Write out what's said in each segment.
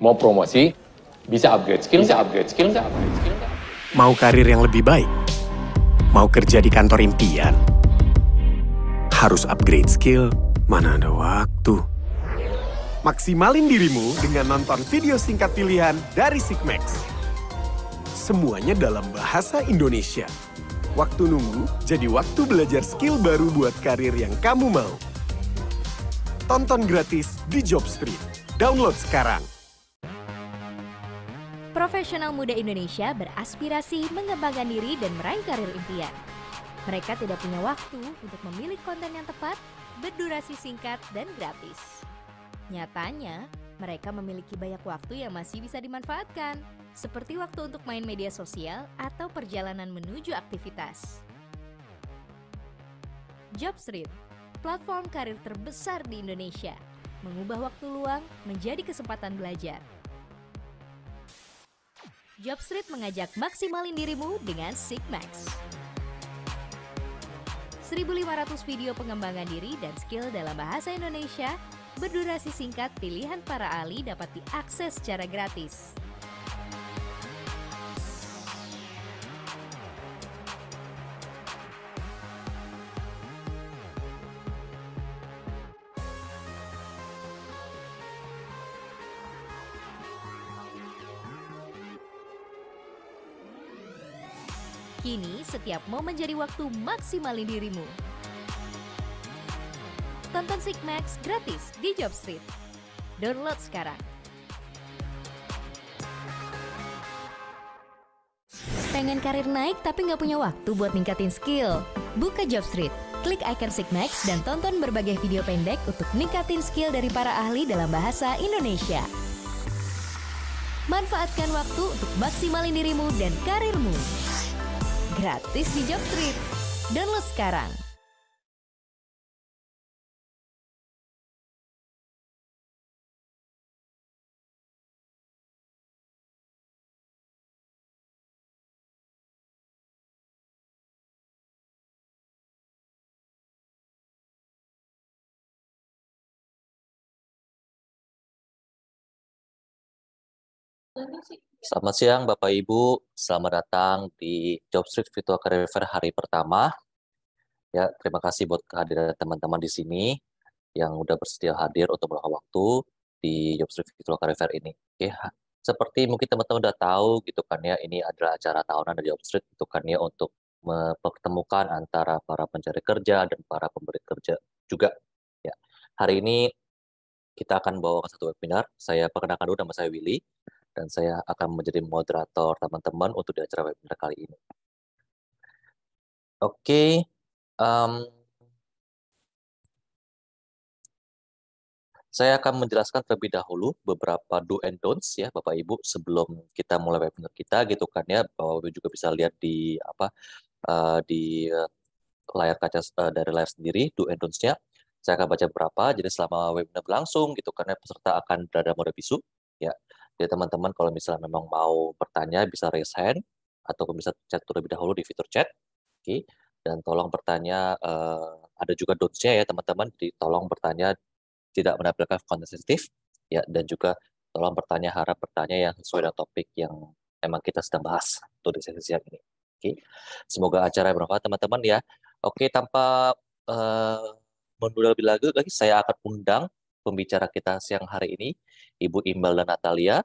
Mau promosi, bisa upgrade skill, bisa upgrade skill, bisa upgrade skill. Mau karir yang lebih baik? Mau kerja di kantor impian? Harus upgrade skill, mana ada waktu. Maksimalin dirimu dengan nonton video singkat pilihan dari Sigmax. Semuanya dalam bahasa Indonesia. Waktu nunggu jadi waktu belajar skill baru buat karir yang kamu mau. Tonton gratis di Jobstreet. Download sekarang. Profesional muda Indonesia beraspirasi mengembangkan diri dan meraih karir impian. Mereka tidak punya waktu untuk memilih konten yang tepat, berdurasi singkat, dan gratis. Nyatanya, mereka memiliki banyak waktu yang masih bisa dimanfaatkan, seperti waktu untuk main media sosial atau perjalanan menuju aktivitas. Jobstreet, platform karir terbesar di Indonesia, mengubah waktu luang menjadi kesempatan belajar. Jobstreet mengajak maksimalin dirimu dengan Sigmax. 1.500 video pengembangan diri dan skill dalam bahasa Indonesia, berdurasi singkat pilihan para ahli dapat diakses secara gratis. Kini, setiap momen jadi waktu maksimalin dirimu. Tonton Sigmax gratis di Jobstreet. Download sekarang. Pengen karir naik tapi nggak punya waktu buat ningkatin skill? Buka Jobstreet. Klik icon Sigmax dan tonton berbagai video pendek untuk ningkatin skill dari para ahli dalam bahasa Indonesia. Manfaatkan waktu untuk maksimalin dirimu dan karirmu. Gratis di Jobstreet. Download sekarang. Selamat siang Bapak Ibu, selamat datang di Jobstreet Virtual Career Fair hari pertama. Ya, terima kasih buat kehadiran teman-teman di sini yang udah bersedia hadir untuk meluangkan waktu di Jobstreet Virtual Career Fair ini. Oke, seperti mungkin teman-teman udah tahu gitu kan ya, ini adalah acara tahunan dari Jobstreet itu kan ya untuk mempertemukan antara para pencari kerja dan para pemberi kerja juga. Ya, hari ini kita akan bawa satu webinar. Saya perkenalkan dulu, nama saya Willy. Dan saya akan menjadi moderator teman-teman untuk di acara webinar kali ini. Oke, saya akan menjelaskan terlebih dahulu beberapa do and don'ts ya Bapak Ibu sebelum kita mulai webinar kita gitu kan ya, Bapak Ibu juga bisa lihat di di layar kaca dari layar sendiri do and don'ts-nya. Saya akan baca beberapa, jadi selama webinar berlangsung gitu kan ya, peserta akan berada mode bisu ya. Jadi teman-teman kalau misalnya memang mau bertanya bisa raise hand ataupun bisa chat terlebih dahulu di fitur chat. Oke. Dan tolong bertanya, ada juga don'ts-nya ya teman-teman. Jadi tolong bertanya tidak menampilkan konten sensitif ya, dan juga tolong harap bertanya yang sesuai dengan topik yang emang kita sedang bahas untuk di sesi siang ini. Oke. Semoga acara bermanfaat teman-teman ya. Oke, tanpa menunda lebih lagi saya akan undang pembicara kita siang hari ini, Ibu Imelda Natalia.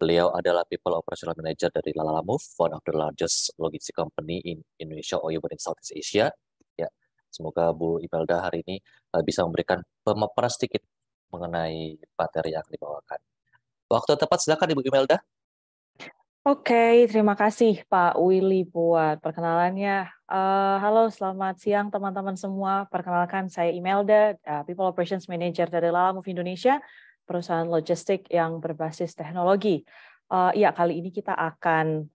Beliau adalah People Operational Manager dari Lalamove, one of the largest logistic company in Indonesia or even in Southeast Asia. Ya, semoga Bu Imelda hari ini bisa memberikan pemaparan sedikit mengenai materi yang dibawakan. Waktu tepat, silakan Ibu Imelda. Oke, terima kasih Pak Willy buat perkenalannya. Halo, selamat siang teman-teman semua. Perkenalkan saya Imelda, People Operations Manager dari Lalamove Indonesia, perusahaan logistik yang berbasis teknologi. Ya, kali ini kita akan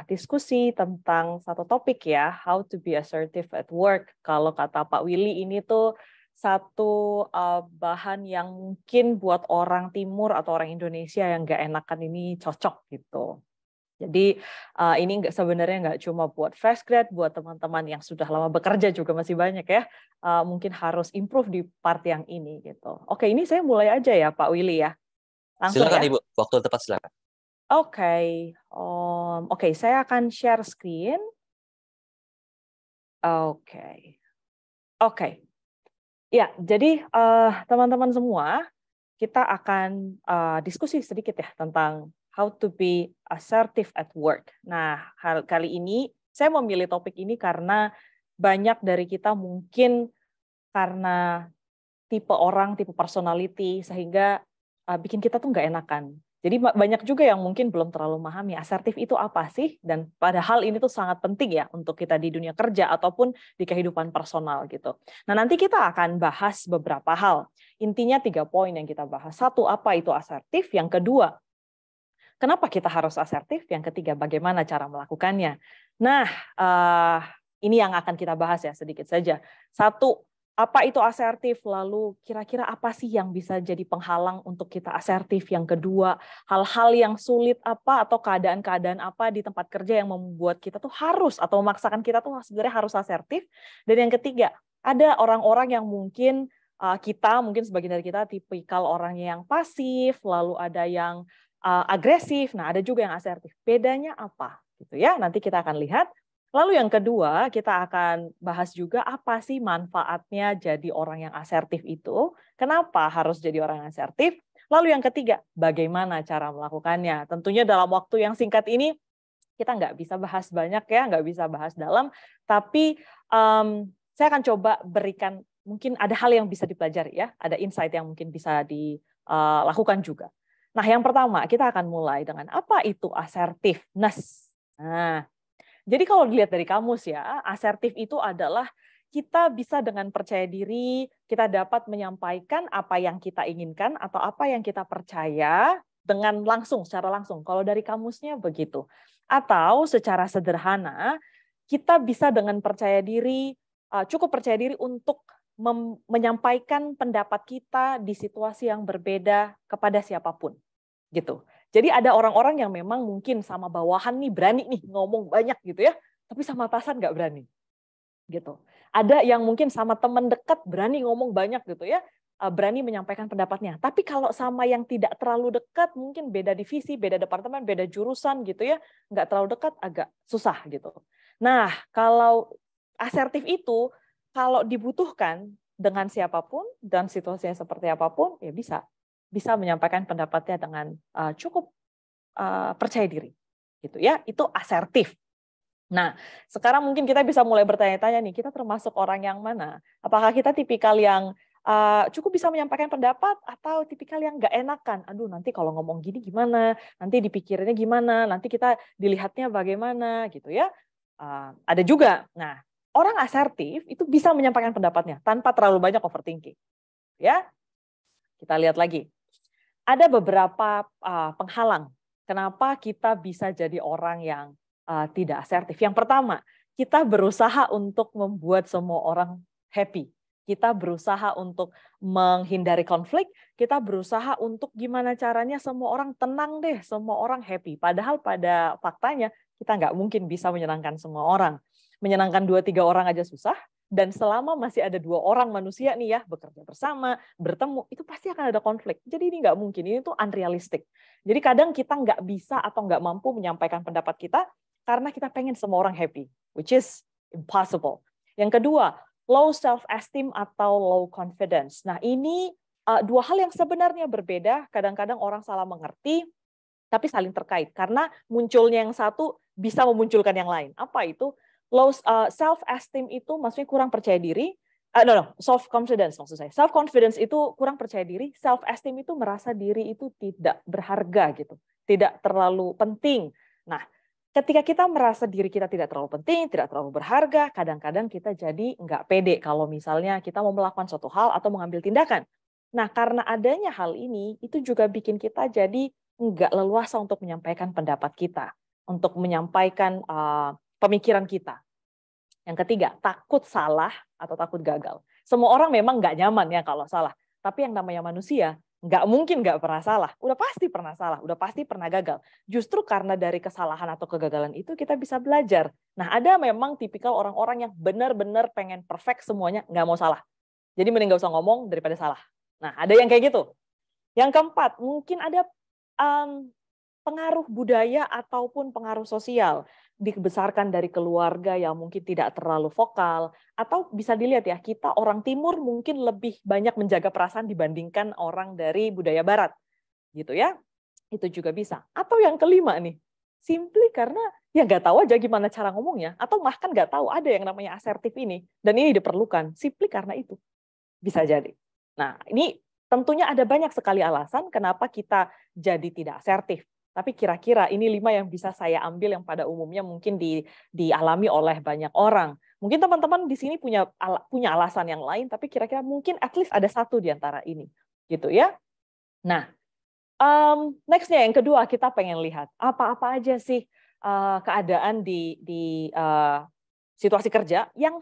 diskusi tentang satu topik ya, how to be assertive at work. Kalau kata Pak Willy, ini tuh satu bahan yang mungkin buat orang Timur atau orang Indonesia yang nggak enakan ini cocok gitu. Jadi ini sebenarnya nggak cuma buat fresh grad, buat teman-teman yang sudah lama bekerja juga masih banyak ya. Mungkin harus improve di part yang ini gitu. Oke, ini saya mulai aja ya Pak Willy ya. Langsung Silakan ya? Ibu, waktu tepat silakan. Oke, saya akan share screen. Oke. Ya, jadi teman-teman semua, kita akan diskusi sedikit ya tentang how to be assertive at work. Nah, kali ini saya memilih topik ini karena banyak dari kita mungkin karena tipe orang, tipe personality, sehingga bikin kita tuh nggak enakan. Jadi banyak juga yang mungkin belum terlalu memahami asertif itu apa sih, dan padahal ini tuh sangat penting ya untuk kita di dunia kerja ataupun di kehidupan personal gitu. Nah, nanti kita akan bahas beberapa hal. Intinya 3 poin yang kita bahas. 1, apa itu asertif? Yang kedua, kenapa kita harus asertif? Yang ketiga, bagaimana cara melakukannya? Nah, ini yang akan kita bahas ya sedikit saja. 1, apa itu asertif? Lalu kira-kira apa sih yang bisa jadi penghalang untuk kita asertif? Yang kedua, hal-hal yang sulit apa atau keadaan-keadaan apa di tempat kerja yang membuat kita tuh harus atau memaksakan kita tuh sebenarnya harus asertif? Dan yang ketiga, ada orang-orang yang mungkin mungkin sebagian dari kita tipikal orang yang pasif, lalu ada yang agresif, nah ada juga yang asertif. Bedanya apa? Gitu ya. Nanti kita akan lihat. Lalu yang kedua, kita akan bahas juga apa sih manfaatnya jadi orang yang asertif itu, kenapa harus jadi orang yang asertif. Lalu yang ketiga, bagaimana cara melakukannya. Tentunya dalam waktu yang singkat ini, kita nggak bisa bahas banyak ya, nggak bisa bahas dalam, tapi saya akan coba berikan, mungkin ada hal yang bisa dipelajari ya, ada insight yang mungkin bisa dilakukan juga. Nah, yang pertama, kita akan mulai dengan apa itu assertiveness. Nah, jadi kalau dilihat dari kamus ya, asertif itu adalah kita bisa dengan percaya diri, kita dapat menyampaikan apa yang kita inginkan atau apa yang kita percaya dengan langsung, secara langsung. Kalau dari kamusnya begitu. Atau secara sederhana, kita bisa dengan percaya diri, cukup percaya diri untuk menyampaikan pendapat kita di situasi yang berbeda kepada siapapun. Gitu. Jadi ada orang-orang yang memang mungkin sama bawahan nih berani nih ngomong banyak gitu ya, tapi sama atasan nggak berani. Gitu. Ada yang mungkin sama teman dekat berani ngomong banyak gitu ya, berani menyampaikan pendapatnya. Tapi kalau sama yang tidak terlalu dekat, mungkin beda divisi, beda departemen, beda jurusan gitu ya, nggak terlalu dekat, agak susah gitu. Nah, kalau asertif itu, kalau dibutuhkan dengan siapapun dan situasinya seperti apapun, ya bisa menyampaikan pendapatnya dengan cukup percaya diri, gitu ya. Itu asertif. Nah, sekarang mungkin kita bisa mulai bertanya-tanya nih, kita termasuk orang yang mana? Apakah kita tipikal yang cukup bisa menyampaikan pendapat atau tipikal yang nggak enakan? Aduh, nanti kalau ngomong gini gimana? Nanti dipikirinnya gimana? Nanti kita dilihatnya bagaimana, gitu ya? Ada juga. Nah, orang asertif itu bisa menyampaikan pendapatnya tanpa terlalu banyak overthinking, ya. Kita lihat lagi. Ada beberapa penghalang kenapa kita bisa jadi orang yang tidak asertif. Yang pertama, kita berusaha untuk membuat semua orang happy. Kita berusaha untuk menghindari konflik, kita berusaha untuk gimana caranya semua orang tenang deh, semua orang happy. Padahal pada faktanya kita nggak mungkin bisa menyenangkan semua orang. Menyenangkan 2-3 orang aja susah, dan selama masih ada 2 orang manusia nih ya, bekerja bersama, bertemu, itu pasti akan ada konflik. Jadi ini nggak mungkin, ini tuh unrealistic. Jadi kadang kita nggak bisa atau nggak mampu menyampaikan pendapat kita, karena kita pengen semua orang happy, which is impossible. Yang kedua, low self-esteem atau low confidence. Nah ini 2 hal yang sebenarnya berbeda, kadang-kadang orang salah mengerti, tapi saling terkait. Karena munculnya yang satu bisa memunculkan yang lain. Apa itu? Low self-esteem itu maksudnya kurang percaya diri, self-confidence maksud saya. Self-confidence itu kurang percaya diri, self-esteem itu merasa diri itu tidak berharga gitu, tidak terlalu penting. Nah, ketika kita merasa diri kita tidak terlalu penting, tidak terlalu berharga, kadang-kadang kita jadi nggak pede kalau misalnya kita mau melakukan suatu hal atau mengambil tindakan. Nah, karena adanya hal ini, itu juga bikin kita jadi nggak leluasa untuk menyampaikan pendapat kita, untuk menyampaikan pemikiran kita. Yang ketiga, takut salah atau takut gagal. Semua orang memang nggak nyaman ya kalau salah. Tapi yang namanya manusia, nggak mungkin nggak pernah salah. Udah pasti pernah salah, udah pasti pernah gagal. Justru karena dari kesalahan atau kegagalan itu kita bisa belajar. Nah, ada memang tipikal orang-orang yang benar-benar pengen perfect semuanya, nggak mau salah. Jadi mending nggak usah ngomong daripada salah. Nah, ada yang kayak gitu. Yang keempat, mungkin ada pengaruh budaya ataupun pengaruh sosial. Dibesarkan dari keluarga yang mungkin tidak terlalu vokal, atau bisa dilihat ya, kita orang timur mungkin lebih banyak menjaga perasaan dibandingkan orang dari budaya barat. Gitu ya. Itu juga bisa. Atau yang kelima nih, simply karena ya nggak tahu aja gimana cara ngomongnya, atau bahkan nggak tahu ada yang namanya asertif ini, dan ini diperlukan, simply karena itu. Bisa jadi. Nah, ini tentunya ada banyak sekali alasan kenapa kita jadi tidak asertif. Tapi kira-kira ini 5 yang bisa saya ambil yang pada umumnya mungkin dialami oleh banyak orang. Mungkin teman-teman di sini punya alasan yang lain, tapi kira-kira mungkin at least ada satu di antara ini. Gitu ya. Nah, next-nya yang kedua kita pengen lihat apa-apa aja sih keadaan di situasi kerja yang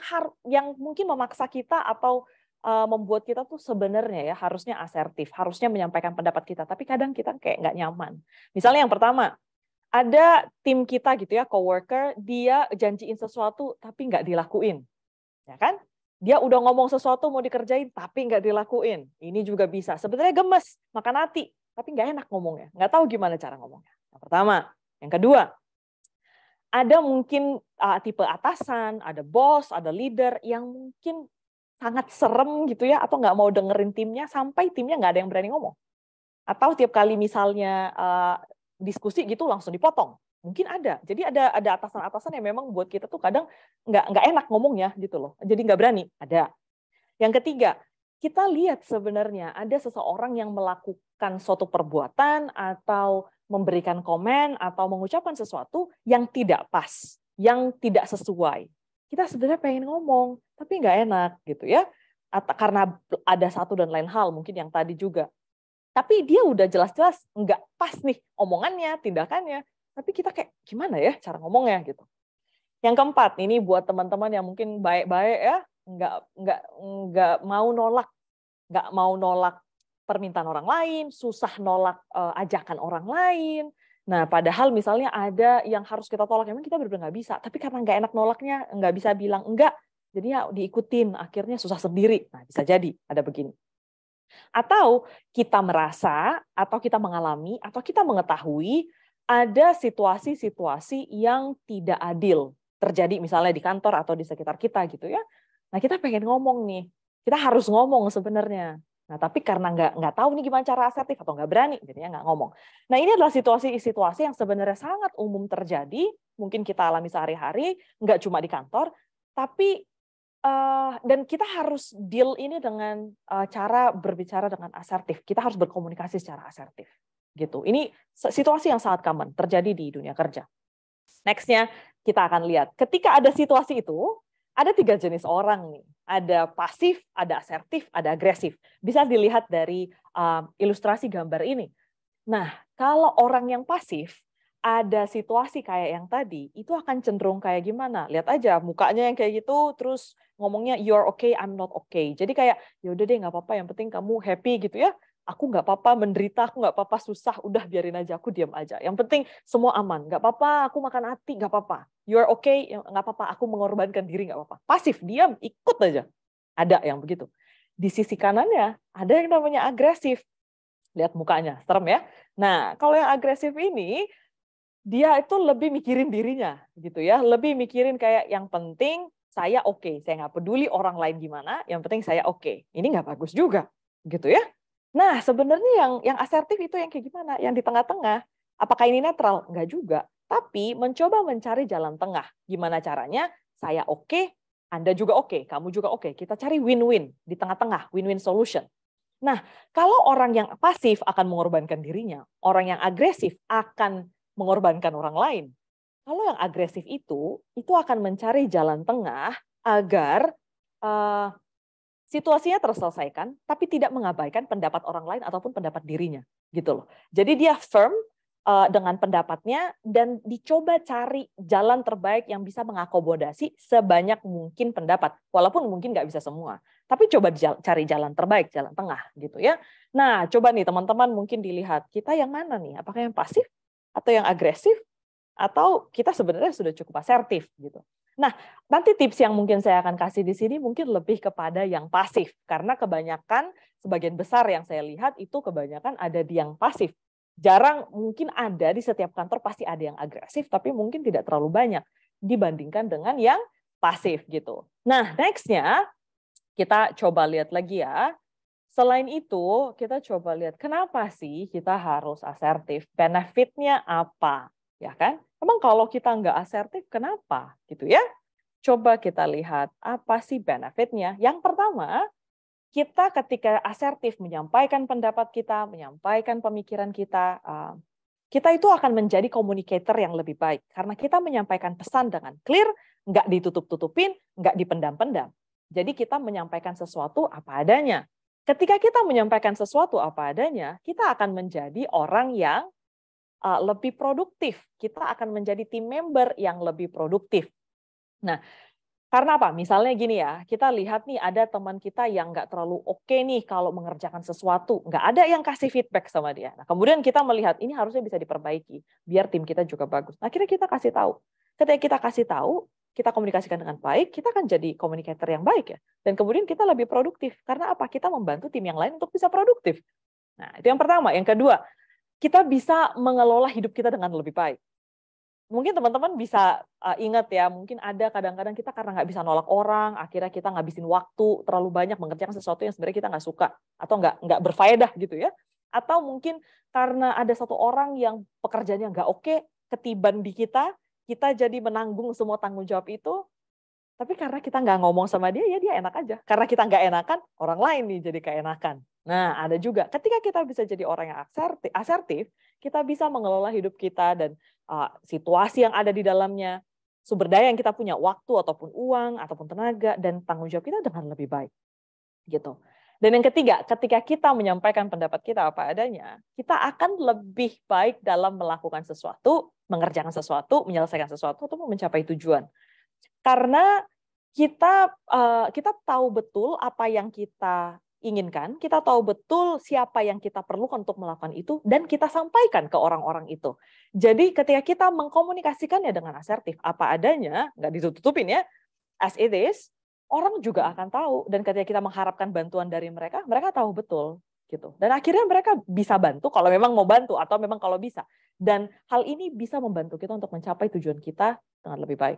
mungkin memaksa kita atau membuat kita tuh sebenarnya ya harusnya asertif, harusnya menyampaikan pendapat kita, tapi kadang kita kayak nggak nyaman. Misalnya yang pertama, ada tim kita gitu ya, coworker, dia janjiin sesuatu tapi nggak dilakuin, ya kan? Dia udah ngomong sesuatu mau dikerjain tapi nggak dilakuin. Ini juga bisa. Sebenarnya gemes, makan hati, tapi nggak enak ngomongnya, nggak tahu gimana cara ngomongnya. Yang pertama, yang kedua, ada mungkin tipe atasan, ada bos, ada leader yang mungkin sangat serem gitu ya, atau nggak mau dengerin timnya sampai timnya nggak ada yang berani ngomong. Atau tiap kali misalnya diskusi gitu langsung dipotong. Mungkin ada. Jadi ada atasan-atasan yang memang buat kita tuh kadang nggak enak ngomongnya gitu loh. Jadi nggak berani. Ada. Yang ketiga, kita lihat sebenarnya ada seseorang yang melakukan suatu perbuatan atau memberikan komen atau mengucapkan sesuatu yang tidak pas, yang tidak sesuai. Kita sebenarnya pengen ngomong, tapi nggak enak gitu ya. Karena ada satu dan lain hal, mungkin yang tadi juga. Tapi dia udah jelas-jelas nggak pas nih omongannya, tindakannya. Tapi kita kayak gimana ya cara ngomongnya gitu. Yang keempat, ini buat teman-teman yang mungkin baik-baik ya, nggak mau nolak permintaan orang lain, susah nolak ajakan orang lain. Nah, padahal misalnya ada yang harus kita tolak, memang kita benar-benar nggak bisa. Tapi karena nggak enak nolaknya, nggak bisa bilang enggak, jadi ya diikutin, akhirnya susah sendiri. Nah, bisa jadi ada begini. Atau kita merasa, atau kita mengalami, atau kita mengetahui ada situasi-situasi yang tidak adil terjadi misalnya di kantor atau di sekitar kita gitu ya. Nah, kita pengen ngomong nih, kita harus ngomong sebenarnya. Nah, tapi karena nggak tahu nih gimana cara asertif atau nggak berani, jadinya nggak ngomong. Nah, ini adalah situasi-situasi yang sebenarnya sangat umum terjadi, mungkin kita alami sehari-hari, nggak cuma di kantor, tapi dan kita harus deal ini dengan cara berbicara dengan asertif. Kita harus berkomunikasi secara asertif. Gitu. Ini situasi yang sangat common terjadi di dunia kerja. Next-nya kita akan lihat, ketika ada situasi itu, ada 3 jenis orang nih. Ada pasif, ada asertif, ada agresif. Bisa dilihat dari ilustrasi gambar ini. Nah, kalau orang yang pasif, ada situasi kayak yang tadi, itu akan cenderung kayak gimana? Lihat aja, mukanya yang kayak gitu, terus ngomongnya, you're okay, I'm not okay. Jadi kayak, yaudah deh nggak apa-apa, yang penting kamu happy gitu ya. Aku nggak apa-apa menderita, aku nggak apa-apa susah, udah biarin aja, aku diam aja. Yang penting semua aman, nggak apa-apa, aku makan hati, nggak apa-apa. You're okay, nggak apa-apa, aku mengorbankan diri, nggak apa-apa. Pasif, diam, ikut aja. Ada yang begitu. Di sisi kanannya, ada yang namanya agresif. Lihat mukanya, serem ya. Nah, kalau yang agresif ini, dia itu lebih mikirin dirinya, gitu ya. Lebih mikirin kayak yang penting saya oke. Saya nggak peduli orang lain gimana, yang penting saya oke. Ini nggak bagus juga, gitu ya. Nah, sebenarnya yang asertif itu yang kayak gimana? Yang di tengah-tengah. Apakah ini netral? Enggak juga. Tapi mencoba mencari jalan tengah. Gimana caranya? Saya oke, Anda juga oke, kamu juga oke. Kita cari win-win di tengah-tengah, win-win solution. Nah, kalau orang yang pasif akan mengorbankan dirinya, orang yang agresif akan mengorbankan orang lain. Kalau yang agresif itu akan mencari jalan tengah agar situasinya terselesaikan, tapi tidak mengabaikan pendapat orang lain ataupun pendapat dirinya, gitu loh. Jadi dia firm dengan pendapatnya dan dicoba cari jalan terbaik yang bisa mengakomodasi sebanyak mungkin pendapat, walaupun mungkin nggak bisa semua. Tapi coba cari jalan terbaik, jalan tengah, gitu ya. Nah, coba nih teman-teman mungkin dilihat kita yang mana nih? Apakah yang pasif atau yang agresif? Atau kita sebenarnya sudah cukup asertif, gitu. Nah, nanti tips yang mungkin saya akan kasih di sini mungkin lebih kepada yang pasif. Karena kebanyakan, sebagian besar yang saya lihat itu kebanyakan ada di yang pasif. Jarang, mungkin ada di setiap kantor pasti ada yang agresif, tapi mungkin tidak terlalu banyak dibandingkan dengan yang pasif gitu. Nah, next-nya kita coba lihat lagi ya. Selain itu, kita coba lihat kenapa sih kita harus asertif? Benefitnya apa? Ya kan? Emang kalau kita nggak asertif, kenapa? Gitu ya. Coba kita lihat apa sih benefitnya. Yang pertama, kita ketika asertif menyampaikan pendapat kita, menyampaikan pemikiran kita, kita itu akan menjadi communicator yang lebih baik. Karena kita menyampaikan pesan dengan clear, nggak ditutup-tutupin, nggak dipendam-pendam. Jadi kita menyampaikan sesuatu apa adanya. Ketika kita menyampaikan sesuatu apa adanya, kita akan menjadi orang yang lebih produktif. Kita akan menjadi tim member yang lebih produktif. Nah, karena apa? Misalnya gini ya, kita lihat nih ada teman kita yang nggak terlalu oke nih kalau mengerjakan sesuatu. Nggak ada yang kasih feedback sama dia. Nah, kemudian kita melihat ini harusnya bisa diperbaiki, biar tim kita juga bagus. Akhirnya kita kasih tahu. Ketika kita kasih tahu, kita komunikasikan dengan baik, kita akan jadi communicator yang baik ya. Dan kemudian kita lebih produktif. Karena apa? Kita membantu tim yang lain untuk bisa produktif. Nah, itu yang pertama. Yang kedua, kita bisa mengelola hidup kita dengan lebih baik. Mungkin teman-teman bisa ingat ya, mungkin ada kadang-kadang kita karena nggak bisa nolak orang, akhirnya kita ngabisin waktu terlalu banyak mengerjakan sesuatu yang sebenarnya kita nggak suka, atau nggak berfaedah gitu ya. Atau mungkin karena ada satu orang yang pekerjaannya nggak oke, ketiban di kita jadi menanggung semua tanggung jawab itu, tapi karena kita nggak ngomong sama dia, ya dia enak aja. Karena kita nggak enakan, orang lain nih jadi keenakan. Nah, ada juga ketika kita bisa jadi orang yang asertif, kita bisa mengelola hidup kita dan situasi yang ada di dalamnya, sumber daya yang kita punya, waktu ataupun uang ataupun tenaga, dan tanggung jawab kita dengan lebih baik. Gitu. Dan yang ketiga, ketika kita menyampaikan pendapat kita apa adanya, kita akan lebih baik dalam melakukan sesuatu, mengerjakan sesuatu, menyelesaikan sesuatu, atau mencapai tujuan. Karena kita tahu betul apa yang kita inginkan, kita tahu betul siapa yang kita perlukan untuk melakukan itu, dan kita sampaikan ke orang-orang itu. Jadi ketika kita mengkomunikasikannya dengan asertif, apa adanya, nggak ditutup-tutupin ya, as it is, orang juga akan tahu. Dan ketika kita mengharapkan bantuan dari mereka, mereka tahu betul. Gitu. Dan akhirnya mereka bisa bantu kalau memang mau bantu, atau memang kalau bisa. Dan hal ini bisa membantu kita untuk mencapai tujuan kita dengan lebih baik.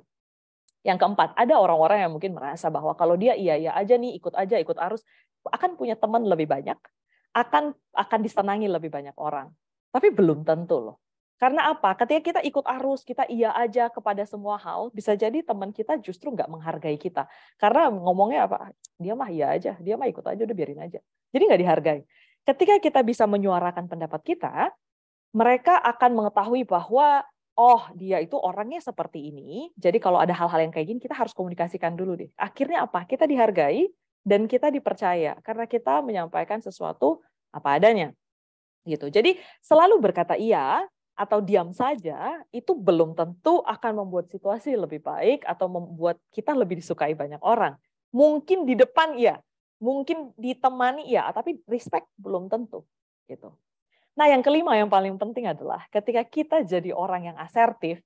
Yang keempat, ada orang-orang yang mungkin merasa bahwa kalau dia iya aja nih, ikut arus, akan punya teman lebih banyak, akan disenangi lebih banyak orang. Tapi belum tentu loh. Karena apa? Ketika kita ikut arus, kita iya aja kepada semua hal, bisa jadi teman kita justru nggak menghargai kita. Karena ngomongnya apa? Dia mah iya aja, dia mah ikut aja, udah biarin aja. Jadi nggak dihargai. Ketika kita bisa menyuarakan pendapat kita, mereka akan mengetahui bahwa oh, dia itu orangnya seperti ini. Jadi kalau ada hal-hal yang kayak gini, kita harus komunikasikan dulu deh. Akhirnya apa? Kita dihargai dan kita dipercaya karena kita menyampaikan sesuatu apa adanya. Gitu. Jadi selalu berkata iya atau diam saja itu belum tentu akan membuat situasi lebih baik atau membuat kita lebih disukai banyak orang. Mungkin di depan iya, mungkin ditemani iya, tapi respect belum tentu. Gitu. Nah, yang kelima yang paling penting adalah ketika kita jadi orang yang asertif,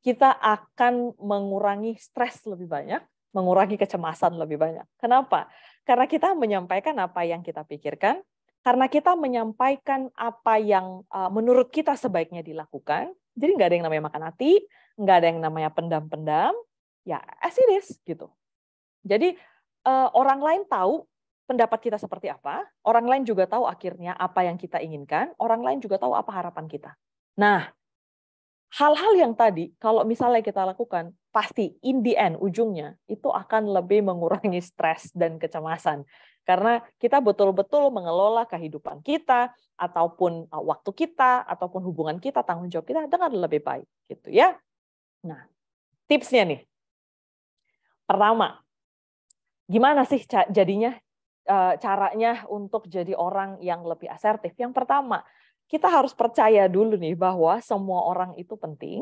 kita akan mengurangi stres lebih banyak, mengurangi kecemasan lebih banyak. Kenapa? Karena kita menyampaikan apa yang kita pikirkan, karena kita menyampaikan apa yang menurut kita sebaiknya dilakukan. Jadi nggak ada yang namanya makan hati, nggak ada yang namanya pendam-pendam, ya as it is gitu. Jadi orang lain tahu pendapat kita seperti apa, orang lain juga tahu akhirnya apa yang kita inginkan, orang lain juga tahu apa harapan kita. Nah, hal-hal yang tadi, kalau misalnya kita lakukan, pasti in the end, ujungnya, itu akan lebih mengurangi stres dan kecemasan. Karena kita betul-betul mengelola kehidupan kita, ataupun waktu kita, ataupun hubungan kita, tanggung jawab kita dengan lebih baik. Gitu ya. Nah, tipsnya nih. Pertama, gimana sih jadinya caranya untuk jadi orang yang lebih asertif? Yang pertama, kita harus percaya dulu nih bahwa semua orang itu penting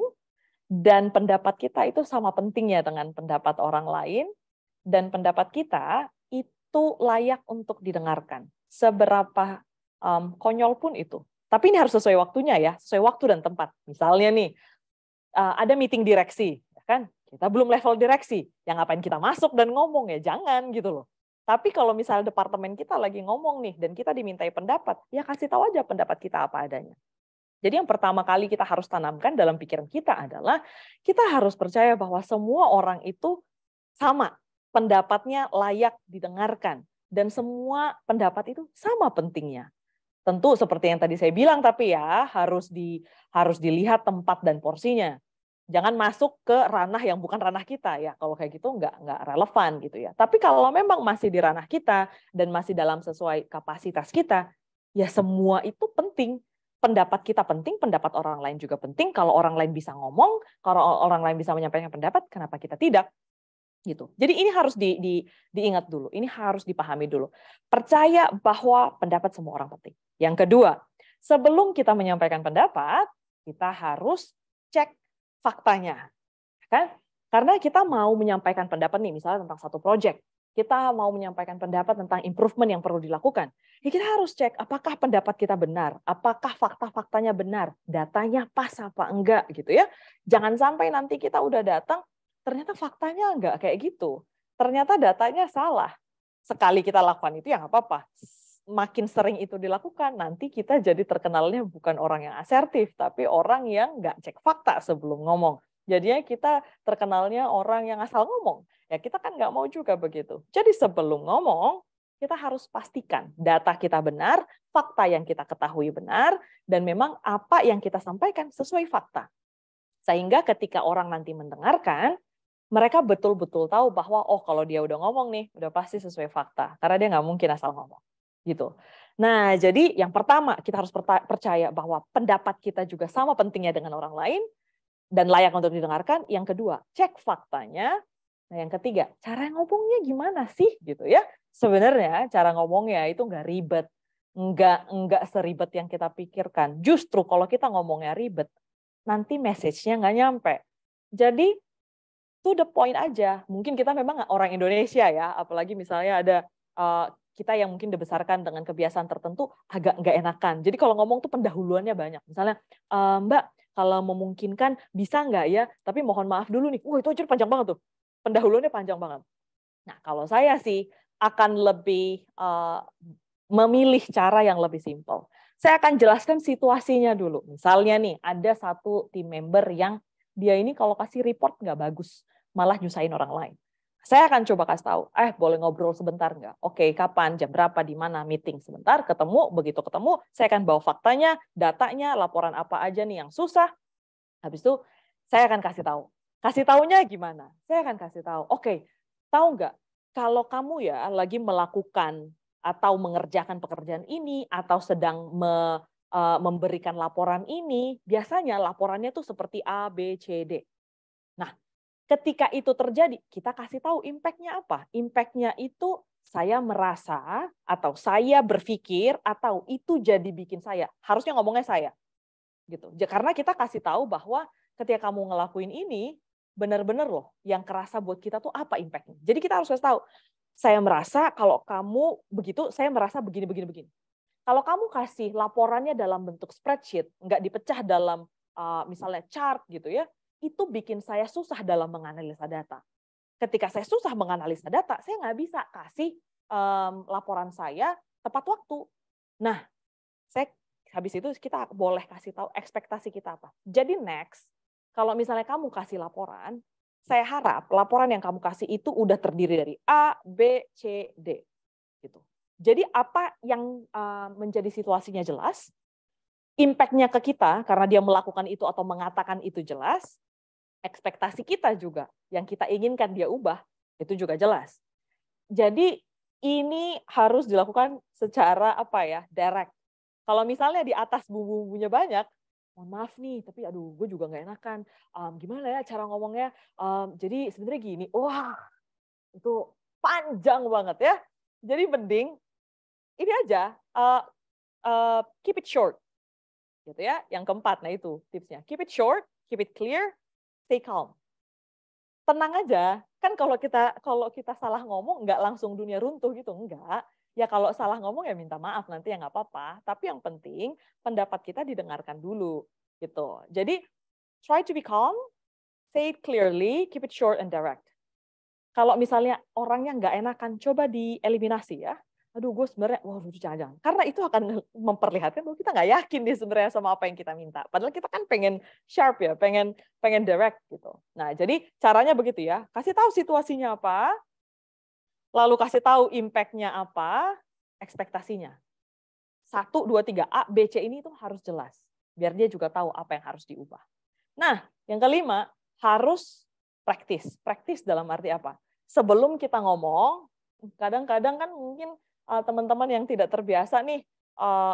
dan pendapat kita itu sama pentingnya dengan pendapat orang lain dan pendapat kita itu layak untuk didengarkan. Seberapa konyol pun itu. Tapi ini harus sesuai waktunya ya, sesuai waktu dan tempat. Misalnya nih, ada meeting direksi, kan? Kita belum level direksi, yang ngapain kita masuk dan ngomong ya, jangan gitu loh. Tapi kalau misalnya departemen kita lagi ngomong nih, dan kita dimintai pendapat, ya kasih tahu aja pendapat kita apa adanya. Jadi yang pertama kali kita harus tanamkan dalam pikiran kita adalah, kita harus percaya bahwa semua orang itu sama, pendapatnya layak didengarkan, dan semua pendapat itu sama pentingnya. Tentu seperti yang tadi saya bilang, tapi ya harus dilihat tempat dan porsinya. Jangan masuk ke ranah yang bukan ranah kita ya. Kalau kayak gitu nggak relevan gitu ya. Tapi kalau memang masih di ranah kita dan masih dalam sesuai kapasitas kita, ya semua itu penting. Pendapat kita penting, pendapat orang lain juga penting. Kalau orang lain bisa ngomong, kalau orang lain bisa menyampaikan pendapat, kenapa kita tidak? Gitu. Jadi ini harus diingat dulu, ini harus dipahami dulu. Percaya bahwa pendapat semua orang penting. Yang kedua, sebelum kita menyampaikan pendapat, kita harus cek faktanya. Kan? Karena kita mau menyampaikan pendapat nih, misalnya tentang satu proyek, kita mau menyampaikan pendapat tentang improvement yang perlu dilakukan. Ya kita harus cek apakah pendapat kita benar, apakah fakta-faktanya benar, datanya pas apa enggak gitu ya. Jangan sampai nanti kita udah datang, ternyata faktanya enggak kayak gitu. Ternyata datanya salah. Sekali kita lakukan itu ya nggak apa-apa. Makin sering itu dilakukan, nanti kita jadi terkenalnya bukan orang yang asertif, tapi orang yang nggak cek fakta sebelum ngomong. Jadinya kita terkenalnya orang yang asal ngomong. Ya kita kan nggak mau juga begitu. Jadi sebelum ngomong, kita harus pastikan data kita benar, fakta yang kita ketahui benar, dan memang apa yang kita sampaikan sesuai fakta. Sehingga ketika orang nanti mendengarkan, mereka betul-betul tahu bahwa oh kalau dia udah ngomong nih, udah pasti sesuai fakta. Karena dia nggak mungkin asal ngomong. Gitu. Nah, jadi yang pertama kita harus percaya bahwa pendapat kita juga sama pentingnya dengan orang lain dan layak untuk didengarkan. Yang kedua, cek faktanya. Nah, yang ketiga, cara ngomongnya gimana sih gitu ya? Sebenarnya cara ngomongnya itu nggak ribet, nggak seribet yang kita pikirkan. Justru kalau kita ngomongnya ribet, nanti message-nya nggak nyampe. Jadi to the point aja. Mungkin kita memang orang Indonesia ya, apalagi misalnya ada kita yang mungkin dibesarkan dengan kebiasaan tertentu agak nggak enakan. Jadi kalau ngomong tuh pendahuluannya banyak. Misalnya, Mbak, kalau memungkinkan bisa nggak ya, tapi mohon maaf dulu nih. Wah itu aja panjang banget tuh. Pendahuluannya panjang banget. Nah kalau saya sih akan lebih memilih cara yang lebih simpel. Saya akan jelaskan situasinya dulu. Misalnya nih, ada satu team member yang dia ini kalau kasih report nggak bagus, malah nyusahin orang lain. Saya akan coba kasih tahu, boleh ngobrol sebentar nggak? Oke, kapan, jam berapa, di mana, meeting sebentar, ketemu, begitu ketemu, saya akan bawa faktanya, datanya, laporan apa aja nih yang susah. Habis itu, saya akan kasih tahu. Kasih taunya gimana? Saya akan kasih tahu, oke, tahu nggak, kalau kamu ya lagi melakukan atau mengerjakan pekerjaan ini, atau sedang memberikan laporan ini, biasanya laporannya tuh seperti A, B, C, D. Nah, ketika itu terjadi, kita kasih tahu impact-nya apa. Impact-nya itu saya merasa, atau saya berpikir, atau itu jadi bikin saya. Harusnya ngomongnya saya. Gitu. Karena kita kasih tahu bahwa ketika kamu ngelakuin ini, benar-benar loh, yang kerasa buat kita tuh apa impact-nya. Jadi kita harus kasih tahu, saya merasa kalau kamu begitu, saya merasa begini. Kalau kamu kasih laporannya dalam bentuk spreadsheet, nggak dipecah dalam misalnya chart gitu ya, itu bikin saya susah dalam menganalisa data. Ketika saya susah menganalisa data, saya nggak bisa kasih laporan saya tepat waktu. Nah, habis itu kita boleh kasih tahu ekspektasi kita apa. Jadi next, kalau misalnya kamu kasih laporan, saya harap laporan yang kamu kasih itu udah terdiri dari A, B, C, D. Gitu. Jadi apa yang menjadi situasinya jelas, impact-nya ke kita karena dia melakukan itu atau mengatakan itu jelas, ekspektasi kita juga yang kita inginkan dia ubah itu juga jelas. Jadi ini harus dilakukan secara direct. Kalau misalnya di atas bumbu-bumbunya banyak, mohon maaf nih, tapi aduh gue juga nggak enakan. Gimana ya cara ngomongnya? Jadi sebenarnya gini, wah itu panjang banget ya. Jadi mending ini aja, keep it short, gitu ya. Yang keempat, nah itu tipsnya, keep it short, keep it clear, stay calm. Tenang aja, kan kalau kita salah ngomong nggak langsung dunia runtuh gitu, enggak. Ya kalau salah ngomong ya minta maaf nanti ya nggak apa-apa. Tapi yang penting pendapat kita didengarkan dulu gitu. Jadi try to be calm, say it clearly, keep it short and direct. Kalau misalnya orangnya nggak enakan, coba dieliminasi ya. Aduh, gue sebenarnya, jangan-jangan. Karena itu akan memperlihatkan bahwa kita nggak yakin nih sebenarnya sama apa yang kita minta. Padahal kita kan pengen sharp ya, pengen direct gitu. Nah, jadi caranya begitu ya. Kasih tahu situasinya apa, lalu kasih tahu impact-nya apa, ekspektasinya. 1, 2, 3, A, B, C ini itu harus jelas. Biar dia juga tahu apa yang harus diubah. Nah, yang kelima, harus praktis. Praktis dalam arti apa? Sebelum kita ngomong, kadang-kadang kan mungkin teman-teman yang tidak terbiasa nih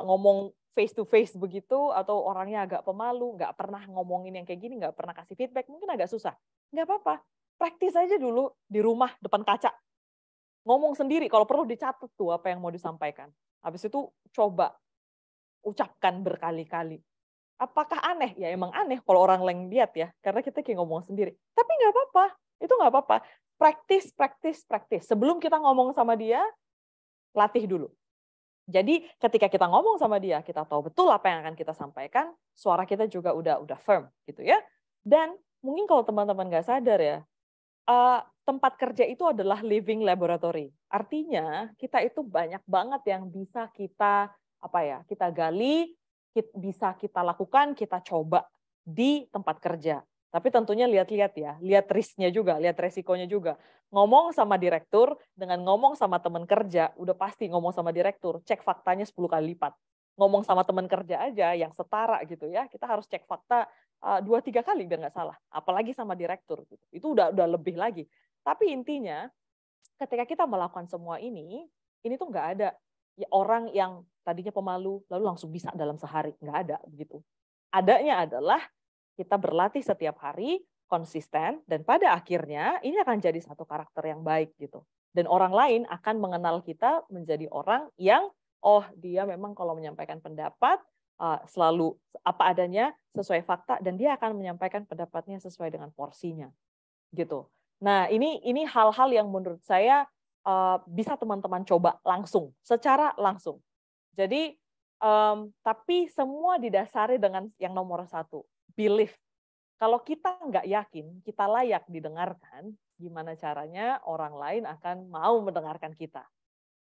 ngomong face to face begitu, atau orangnya agak pemalu, nggak pernah ngomongin yang kayak gini, nggak pernah kasih feedback, mungkin agak susah. Nggak apa-apa, praktis aja dulu di rumah depan kaca. Ngomong sendiri, kalau perlu dicatat tuh apa yang mau disampaikan. Habis itu coba ucapkan berkali-kali. Apakah aneh? Ya emang aneh kalau orang lain lihat ya, karena kita kayak ngomong sendiri. Tapi nggak apa-apa, itu nggak apa-apa. Praktis. Sebelum kita ngomong sama dia, latih dulu. Jadi ketika kita ngomong sama dia, kita tahu betul apa yang akan kita sampaikan, suara kita juga udah firm gitu ya. Dan mungkin kalau teman-teman nggak sadar ya, tempat kerja itu adalah living laboratory. Artinya kita itu banyak banget yang bisa kita gali, bisa kita lakukan, kita coba di tempat kerja. Tapi tentunya lihat-lihat ya, lihat risknya juga, lihat resikonya juga. Ngomong sama direktur dengan ngomong sama teman kerja, udah pasti ngomong sama direktur, cek faktanya 10 kali lipat. Ngomong sama teman kerja aja yang setara gitu ya, kita harus cek fakta 2-3 kali biar nggak salah. Apalagi sama direktur, gitu. Itu udah lebih lagi. Tapi intinya, ketika kita melakukan semua ini tuh nggak ada ya, orang yang tadinya pemalu, lalu langsung bisa dalam sehari. Nggak ada begitu. Adanya adalah kita berlatih setiap hari, konsisten, dan pada akhirnya ini akan jadi satu karakter yang baik gitu. Dan orang lain akan mengenal kita menjadi orang yang, dia memang kalau menyampaikan pendapat, selalu apa adanya, sesuai fakta, dan dia akan menyampaikan pendapatnya sesuai dengan porsinya. Gitu. Nah, ini hal-hal yang menurut saya bisa teman-teman coba langsung, secara langsung. Jadi, tapi semua didasari dengan yang nomor 1, belief. Kalau kita nggak yakin, kita layak didengarkan, gimana caranya orang lain akan mau mendengarkan kita.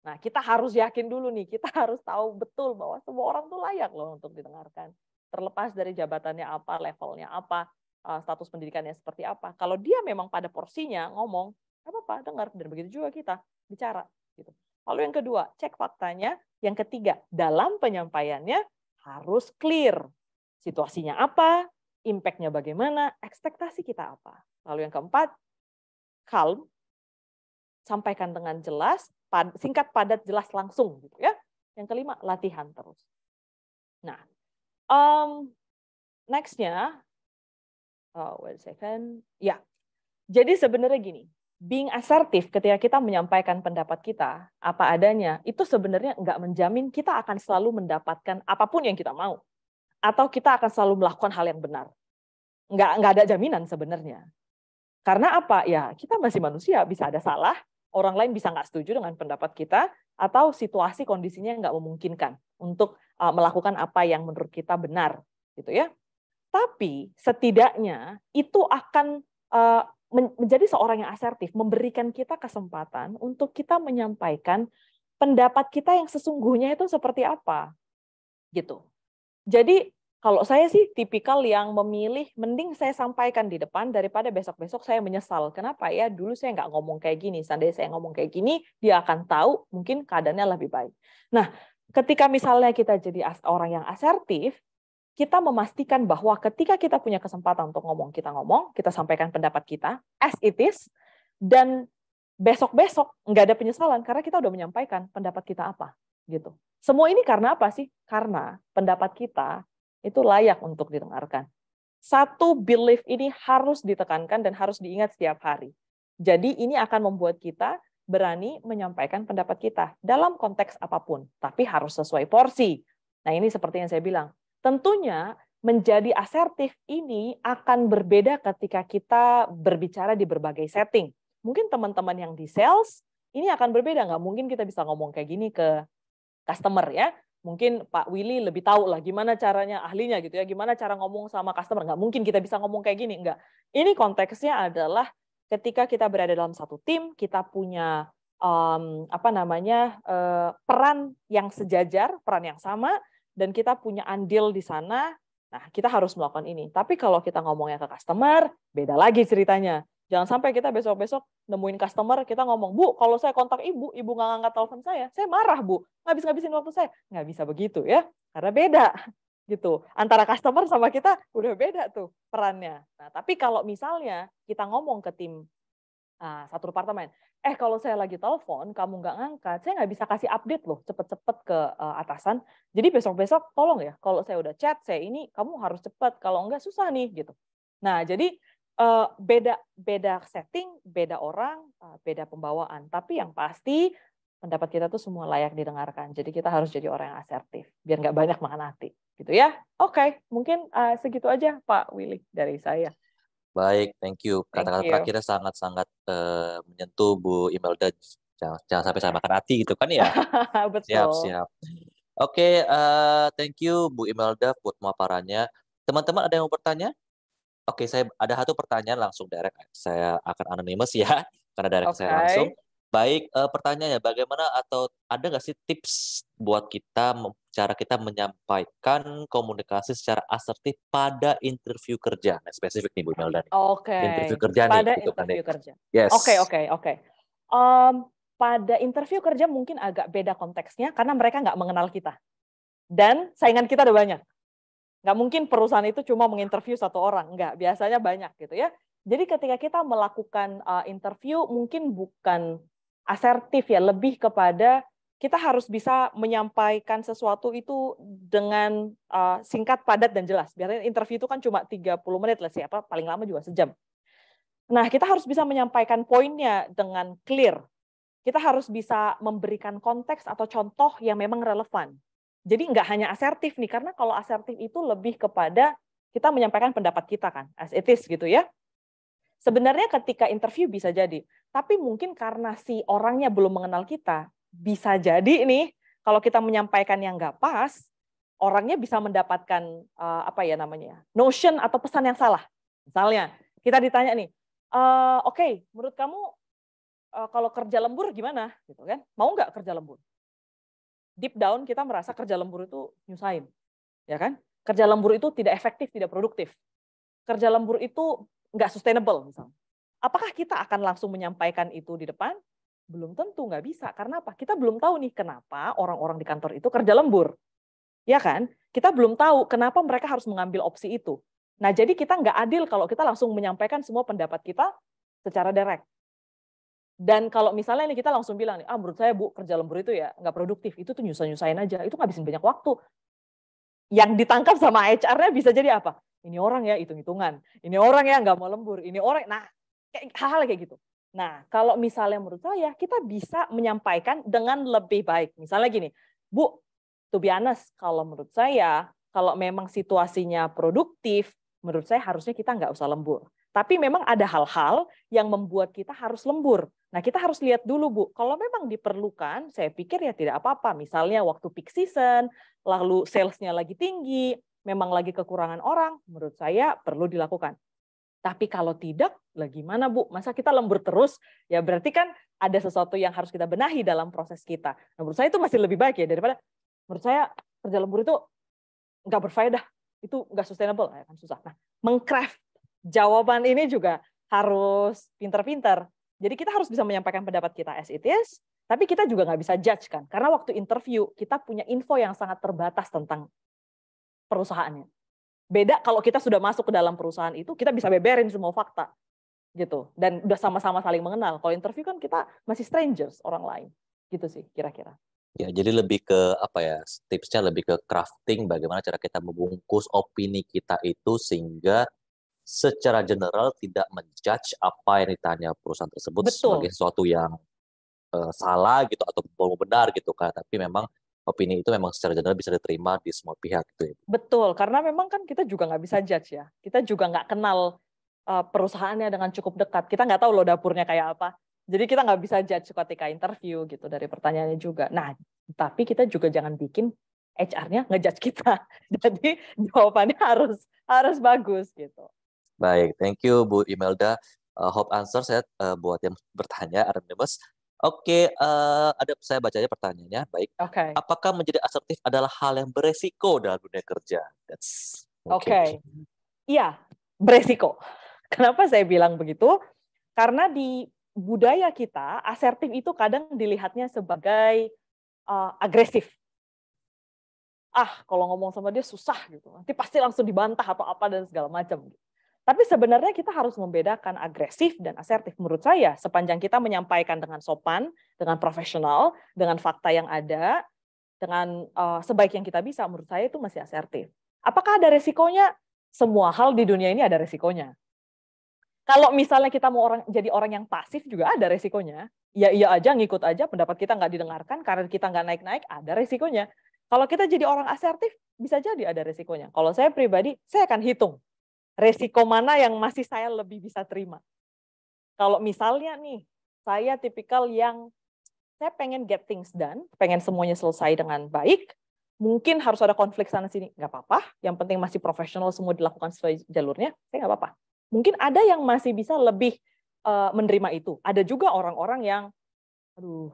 Nah, kita harus yakin dulu nih, kita harus tahu betul bahwa semua orang tuh layak loh untuk didengarkan. Terlepas dari jabatannya apa, levelnya apa, status pendidikannya seperti apa. Kalau dia memang pada porsinya ngomong, apa-apa, dengar. Dan begitu juga kita bicara. Gitu. Lalu yang kedua, cek faktanya. Yang ketiga, dalam penyampaiannya harus clear. Situasinya apa, impact-nya bagaimana, ekspektasi kita apa. Lalu yang keempat, calm, sampaikan dengan jelas, singkat, padat, jelas, langsung. Gitu ya. Yang kelima, latihan terus. Nah, next-nya, wait a second. Ya, jadi sebenarnya gini, being assertive ketika kita menyampaikan pendapat kita, apa adanya, itu sebenarnya nggak menjamin kita akan selalu mendapatkan apapun yang kita mau. Atau kita akan selalu melakukan hal yang benar. Nggak ada jaminan sebenarnya. Karena apa? Ya, kita masih manusia, bisa ada salah, orang lain bisa nggak setuju dengan pendapat kita, atau situasi kondisinya nggak memungkinkan untuk melakukan apa yang menurut kita benar. Gitu ya. Tapi setidaknya itu akan menjadi seorang yang asertif, memberikan kita kesempatan untuk kita menyampaikan pendapat kita yang sesungguhnya itu seperti apa. Gitu. Jadi kalau saya sih tipikal yang memilih, mending saya sampaikan di depan daripada besok-besok saya menyesal. Kenapa ya? Dulu saya nggak ngomong kayak gini. Seandainya saya ngomong kayak gini, dia akan tahu mungkin keadaannya lebih baik. Nah, ketika misalnya kita jadi orang yang asertif, kita memastikan bahwa ketika kita punya kesempatan untuk ngomong, kita sampaikan pendapat kita, as it is, dan besok-besok nggak ada penyesalan, karena kita udah menyampaikan pendapat kita apa. Gitu. Semua ini karena apa sih? Karena pendapat kita itu layak untuk didengarkan. Satu belief ini harus ditekankan dan harus diingat setiap hari. Jadi ini akan membuat kita berani menyampaikan pendapat kita dalam konteks apapun, tapi harus sesuai porsi. Nah ini seperti yang saya bilang, tentunya menjadi asertif ini akan berbeda ketika kita berbicara di berbagai setting. Mungkin teman-teman yang di sales, ini akan berbeda, nggak mungkin kita bisa ngomong kayak gini ke customer ya. mungkin Pak Willy lebih tahu lah gimana caranya, ahlinya gitu ya, gimana cara ngomong sama customer. Nggak mungkin kita bisa ngomong kayak gini, enggak. Ini konteksnya adalah ketika kita berada dalam satu tim, kita punya peran yang sejajar, peran yang sama, dan kita punya andil di sana. Nah, kita harus melakukan ini. Tapi kalau kita ngomongnya ke customer, beda lagi ceritanya. Jangan sampai kita besok-besok nemuin customer, kita ngomong, Bu, kalau saya kontak ibu nggak ngangkat telepon saya marah, Bu. Ngabis-ngabisin waktu saya. Nggak bisa begitu ya, karena beda. Gitu. Antara customer sama kita udah beda tuh perannya. Nah, tapi kalau misalnya kita ngomong ke tim satu departemen, kalau saya lagi telepon, kamu nggak ngangkat, saya nggak bisa kasih update loh, cepet-cepet ke atasan. Jadi besok-besok tolong ya, kalau saya udah chat, kamu harus cepet, kalau enggak susah nih gitu. Nah, jadi beda setting, beda orang, beda pembawaan. Tapi yang pasti pendapat kita tuh semua layak didengarkan. Jadi kita harus jadi orang yang asertif, biar nggak banyak makan hati, gitu ya. Oke, mungkin segitu aja Pak Willy dari saya. Baik, thank you. Kata-kata terakhirnya sangat-sangat menyentuh Bu Imelda. Jangan sampai saya makan hati gitu kan ya. Betul. Siap. Oke, thank you Bu Imelda buat pemaparannya. Teman-teman ada yang mau bertanya? Oke, saya ada satu pertanyaan langsung direct. Saya akan anonymous ya, karena direct saya langsung. Baik, pertanyaannya bagaimana atau ada nggak sih tips buat cara kita menyampaikan komunikasi secara asertif pada interview kerja? Nah, spesifik nih Bu Imelda. Oke. Interview kerja pada nih. Interview kerja. Yes. Oke. Pada interview kerja mungkin agak beda konteksnya karena mereka nggak mengenal kita. Dan saingan kita ada banyak. Nggak mungkin perusahaan itu cuma menginterview satu orang, nggak, biasanya banyak gitu ya. Jadi ketika kita melakukan interview mungkin bukan asertif ya, lebih kepada kita harus bisa menyampaikan sesuatu itu dengan singkat, padat, dan jelas. Biasanya interview itu kan cuma 30 menit lah, siapa paling lama juga sejam. Nah, kita harus bisa menyampaikan poinnya dengan clear. Kita harus bisa memberikan konteks atau contoh yang memang relevan. Jadi nggak hanya asertif nih, karena kalau asertif itu lebih kepada kita menyampaikan pendapat kita kan, as it is gitu ya. Sebenarnya ketika interview bisa jadi, tapi mungkin karena si orangnya belum mengenal kita, bisa jadi nih kalau kita menyampaikan yang nggak pas, orangnya bisa mendapatkan notion atau pesan yang salah. Misalnya kita ditanya nih, oke, menurut kamu kalau kerja lembur gimana, gitu kan? Mau nggak kerja lembur? Deep down kita merasa kerja lembur itu nyusahin, ya kan? Kerja lembur itu tidak efektif, tidak produktif. Kerja lembur itu nggak sustainable, misalnya. Apakah kita akan langsung menyampaikan itu di depan? Belum tentu, nggak bisa. Karena apa? Kita belum tahu nih kenapa orang-orang di kantor itu kerja lembur, ya kan? Kita belum tahu kenapa mereka harus mengambil opsi itu. Nah, jadi kita nggak adil kalau kita langsung menyampaikan semua pendapat kita secara direct. Dan kalau misalnya nih kita langsung bilang nih, menurut saya Bu, kerja lembur itu ya nggak produktif, itu tuh nyusahin aja, itu ngabisin banyak waktu. Yang ditangkap sama HR-nya bisa jadi apa? Ini orang ya hitung-hitungan, ini orang ya nggak mau lembur, ini orang, nah hal-hal kayak gitu. Nah kalau misalnya menurut saya kita bisa menyampaikan dengan lebih baik. Misalnya gini, Bu, to be honest, kalau menurut saya kalau memang situasinya produktif, menurut saya harusnya kita nggak usah lembur. Tapi memang ada hal-hal yang membuat kita harus lembur. Nah, kita harus lihat dulu, Bu. Kalau memang diperlukan, saya pikir ya tidak apa-apa. Misalnya waktu peak season, lalu sales-nya lagi tinggi, memang lagi kekurangan orang, menurut saya perlu dilakukan. Tapi kalau tidak, lah gimana, Bu? Masa kita lembur terus? Ya berarti kan ada sesuatu yang harus kita benahi dalam proses kita. Nah, menurut saya itu masih lebih baik ya daripada, menurut saya kerja lembur itu nggak berfaedah, itu nggak sustainable, ya kan susah. Nah, mengcraft jawaban ini juga harus pinter-pinter. Jadi kita harus bisa menyampaikan pendapat kita as it is, tapi kita juga nggak bisa judge kan. Karena waktu interview kita punya info yang sangat terbatas tentang perusahaannya. Beda kalau kita sudah masuk ke dalam perusahaan itu, kita bisa beberin semua fakta gitu. Dan udah sama-sama saling mengenal. Kalau interview kan kita masih strangers, orang lain. Gitu sih kira-kira. Ya, jadi lebih ke tipsnya lebih ke crafting bagaimana cara kita membungkus opini kita itu sehingga secara general tidak menjudge apa yang ditanya perusahaan tersebut sebagai sesuatu yang salah gitu atau benar gitu kan, tapi memang opini itu memang secara general bisa diterima di semua pihak gitu ya. Betul, karena memang kan kita juga nggak bisa judge ya, kita juga nggak kenal perusahaannya dengan cukup dekat, kita nggak tahu loh dapurnya kayak apa, jadi kita nggak bisa judge ketika interview gitu dari pertanyaannya juga. Nah, tapi kita juga jangan bikin HR-nya ngejudge kita. Jadi jawabannya harus bagus gitu. Baik, thank you Bu Imelda. Hope answer saya buat yang bertanya anonymous. Oke, saya baca aja pertanyaannya. Baik. Oke. Apakah menjadi asertif adalah hal yang beresiko dalam dunia kerja? That's Oke. Iya, beresiko. Kenapa saya bilang begitu? Karena di budaya kita, asertif itu kadang dilihatnya sebagai agresif. Kalau ngomong sama dia susah gitu. Nanti pasti langsung dibantah atau apa dan segala macam. Tapi sebenarnya kita harus membedakan agresif dan asertif. Menurut saya, sepanjang kita menyampaikan dengan sopan, dengan profesional, dengan fakta yang ada, dengan sebaik yang kita bisa, menurut saya itu masih asertif. Apakah ada resikonya? Semua hal di dunia ini ada resikonya. Kalau misalnya kita mau jadi orang yang pasif juga ada resikonya. Iya aja, ngikut aja, pendapat kita nggak didengarkan, karir kita nggak naik-naik, ada resikonya. Kalau kita jadi orang asertif, bisa jadi ada resikonya. Kalau saya pribadi, saya akan hitung resiko mana yang masih saya lebih bisa terima. Kalau misalnya nih, saya tipikal yang saya pengen get things done, pengen semuanya selesai dengan baik, mungkin harus ada konflik sana-sini, nggak apa-apa. Yang penting masih profesional, semua dilakukan sesuai jalurnya, saya nggak apa-apa. Mungkin ada yang masih bisa lebih menerima itu. Ada juga orang-orang yang,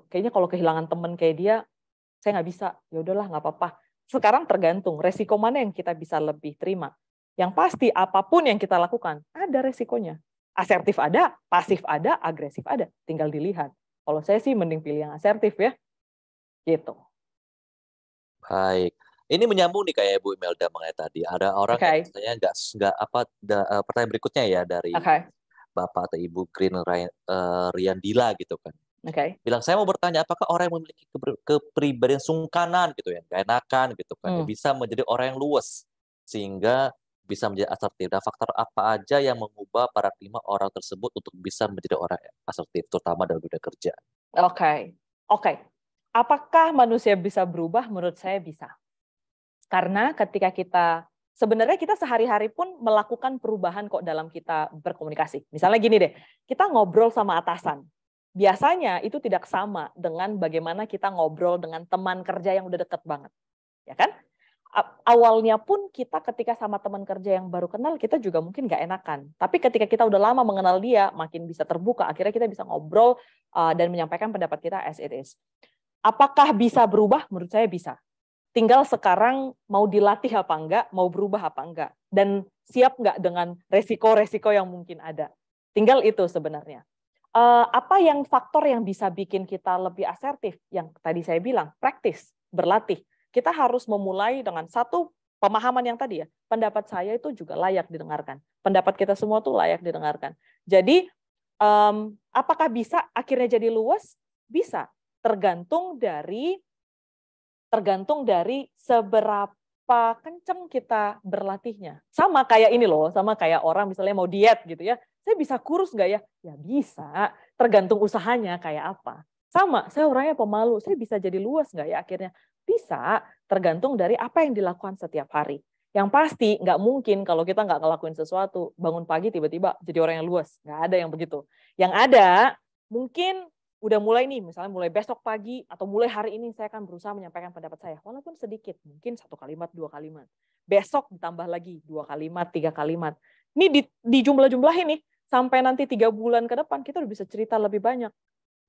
kayaknya kalau kehilangan teman kayak dia, saya nggak bisa. Ya udahlah, nggak apa-apa. Sekarang tergantung resiko mana yang kita bisa lebih terima. Yang pasti apapun yang kita lakukan ada resikonya. Asertif ada, pasif ada, agresif ada. Tinggal dilihat. Kalau saya sih mending pilih yang asertif ya. Gitu. Baik. Ini menyambung nih kayak Bu Imelda mengenai tadi. Ada orang yang misalnya pertanyaan berikutnya ya dari Bapak atau Ibu Green Riandila gitu kan. Bilang, saya mau bertanya, apakah orang yang memiliki kepribadian sungkanan gitu ya, gak enakan gitu kan, bisa menjadi orang yang luwes sehingga bisa menjadi asertif. Dan faktor apa aja yang mengubah paradigma orang tersebut untuk bisa menjadi orang asertif, terutama dalam dunia kerja? Oke. Apakah manusia bisa berubah? Menurut saya bisa. Karena ketika sebenarnya kita sehari-hari pun melakukan perubahan kok dalam kita berkomunikasi. Misalnya gini deh, kita ngobrol sama atasan. Biasanya itu tidak sama dengan bagaimana kita ngobrol dengan teman kerja yang udah deket banget. Ya kan? Awalnya pun kita ketika sama teman kerja yang baru kenal, kita juga mungkin nggak enakan. Tapi ketika kita udah lama mengenal dia, makin bisa terbuka, akhirnya kita bisa ngobrol dan menyampaikan pendapat kita as it is. Apakah bisa berubah? Menurut saya bisa. Tinggal sekarang mau dilatih apa enggak, mau berubah apa enggak. Dan siap nggak dengan resiko-resiko yang mungkin ada. Tinggal itu sebenarnya. Apa yang faktor yang bisa bikin kita lebih asertif? Yang tadi saya bilang, praktis, berlatih. Kita harus memulai dengan satu pemahaman yang tadi ya, pendapat saya itu juga layak didengarkan. Pendapat kita semua tuh layak didengarkan. Jadi, apakah bisa akhirnya jadi luwes? Bisa. Tergantung dari seberapa kenceng kita berlatihnya. Sama kayak ini loh, sama kayak orang misalnya mau diet gitu ya. Saya bisa kurus nggak ya? Ya bisa, tergantung usahanya kayak apa. Sama, saya orangnya pemalu, saya bisa jadi luwes nggak ya akhirnya? Bisa, tergantung dari apa yang dilakukan setiap hari. Yang pasti nggak mungkin kalau kita nggak ngelakuin sesuatu, bangun pagi tiba-tiba jadi orang yang luwes. Nggak ada yang begitu. Yang ada, mungkin udah mulai nih, misalnya mulai besok pagi atau mulai hari ini saya akan berusaha menyampaikan pendapat saya. Walaupun sedikit, mungkin 1 kalimat, 2 kalimat. Besok ditambah lagi 2 kalimat, 3 kalimat. Ini di jumlah-jumlah ini, sampai nanti 3 bulan ke depan kita udah bisa cerita lebih banyak.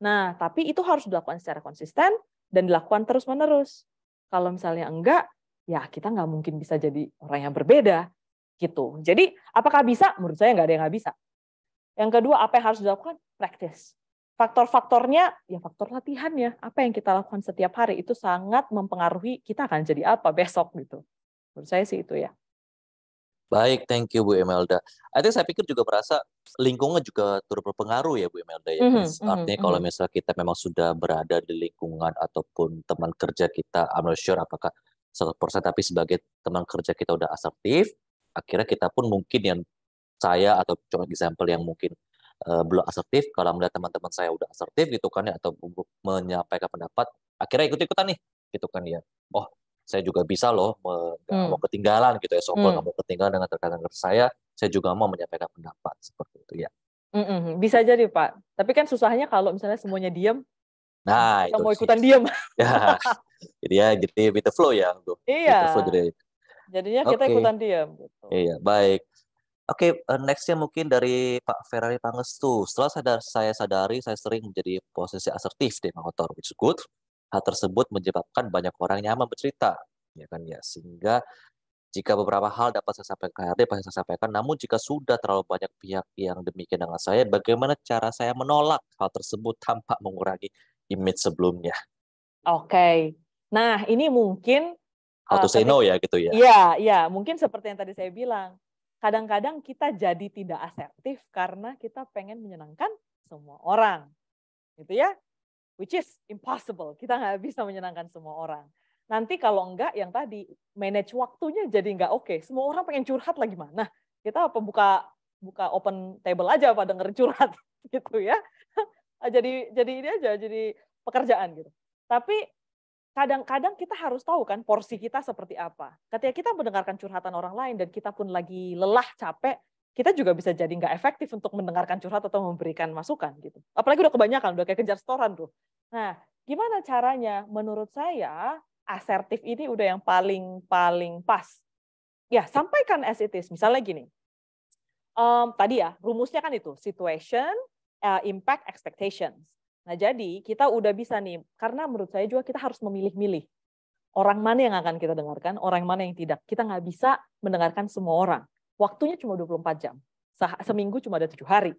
Nah, tapi itu harus dilakukan secara konsisten dan dilakukan terus-menerus. Kalau misalnya enggak, ya kita nggak mungkin bisa jadi orang yang berbeda. Gitu. Jadi, apakah bisa? Menurut saya nggak ada yang nggak bisa. Yang kedua, apa yang harus dilakukan? Praktis. Faktor-faktornya, ya faktor latihannya. Apa yang kita lakukan setiap hari itu sangat mempengaruhi kita akan jadi apa besok gitu. Menurut saya sih itu ya. Baik, thank you Bu Imelda. Saya pikir juga merasa lingkungan juga turut berpengaruh ya Bu Imelda ya. Artinya kalau misalnya kita memang sudah berada di lingkungan ataupun teman kerja kita, I'm not sure apakah 100%, tapi sebagai teman kerja kita udah asertif, akhirnya kita pun mungkin yang saya atau contoh example yang mungkin belum asertif, kalau melihat teman-teman saya udah asertif gitu kan ya, atau menyampaikan pendapat, akhirnya ikut-ikutan nih, gitu kan ya. Oh, saya juga bisa loh, nggak mau ketinggalan gitu ya, sombong nggak mau ketinggalan dengan rekan-rekan saya juga mau menyampaikan pendapat seperti itu ya. Bisa jadi Pak, tapi kan susahnya kalau misalnya semuanya diam, Nah, Kita itu mau dia. ikutan diam. Ya, jadi with the flow ya, Bro. With the flow Iya, jadi. jadinya kita Oke, ikutan diam gitu. iya, baik. Oke, nextnya mungkin dari Pak Ferrari Pangestu. Setelah saya sadari, saya sering menjadi posisi asertif di motor, which is good. Hal tersebut menyebabkan banyak orang nyaman bercerita, ya kan ya. Sehingga jika beberapa hal dapat saya sampaikan ke HRD, pasti saya sampaikan. Namun jika sudah terlalu banyak pihak yang demikian dengan saya, bagaimana cara saya menolak hal tersebut tanpa mengurangi image sebelumnya? Oke. Nah, ini mungkin How to say no ya gitu ya. iya, mungkin seperti yang tadi saya bilang. Kadang-kadang kita jadi tidak asertif karena kita pengen menyenangkan semua orang. Gitu ya. Which is impossible. Kita nggak bisa menyenangkan semua orang. Nanti kalau enggak, yang tadi, manage waktunya jadi nggak oke. Semua orang pengen curhat lagi mana. Kita apa buka open table aja apa dengerin curhat gitu ya. Jadi ini aja, jadi pekerjaan gitu. Tapi kadang-kadang kita harus tahu kan porsi kita seperti apa. Ketika kita mendengarkan curhatan orang lain dan kita pun lagi lelah, capek, kita juga bisa jadi nggak efektif untuk mendengarkan curhat atau memberikan masukan gitu. Apalagi udah kebanyakan, udah kayak kejar setoran tuh. Nah, gimana caranya? Menurut saya asertif ini udah yang paling pas. Ya, sampaikan as it is. Misalnya gini, tadi ya rumusnya kan itu situation, impact, expectations. Nah, jadi kita udah bisa nih, karena menurut saya juga kita harus memilih-milih. Orang mana yang akan kita dengarkan, orang mana yang tidak. Kita nggak bisa mendengarkan semua orang. Waktunya cuma 24 jam. Seminggu cuma ada 7 hari.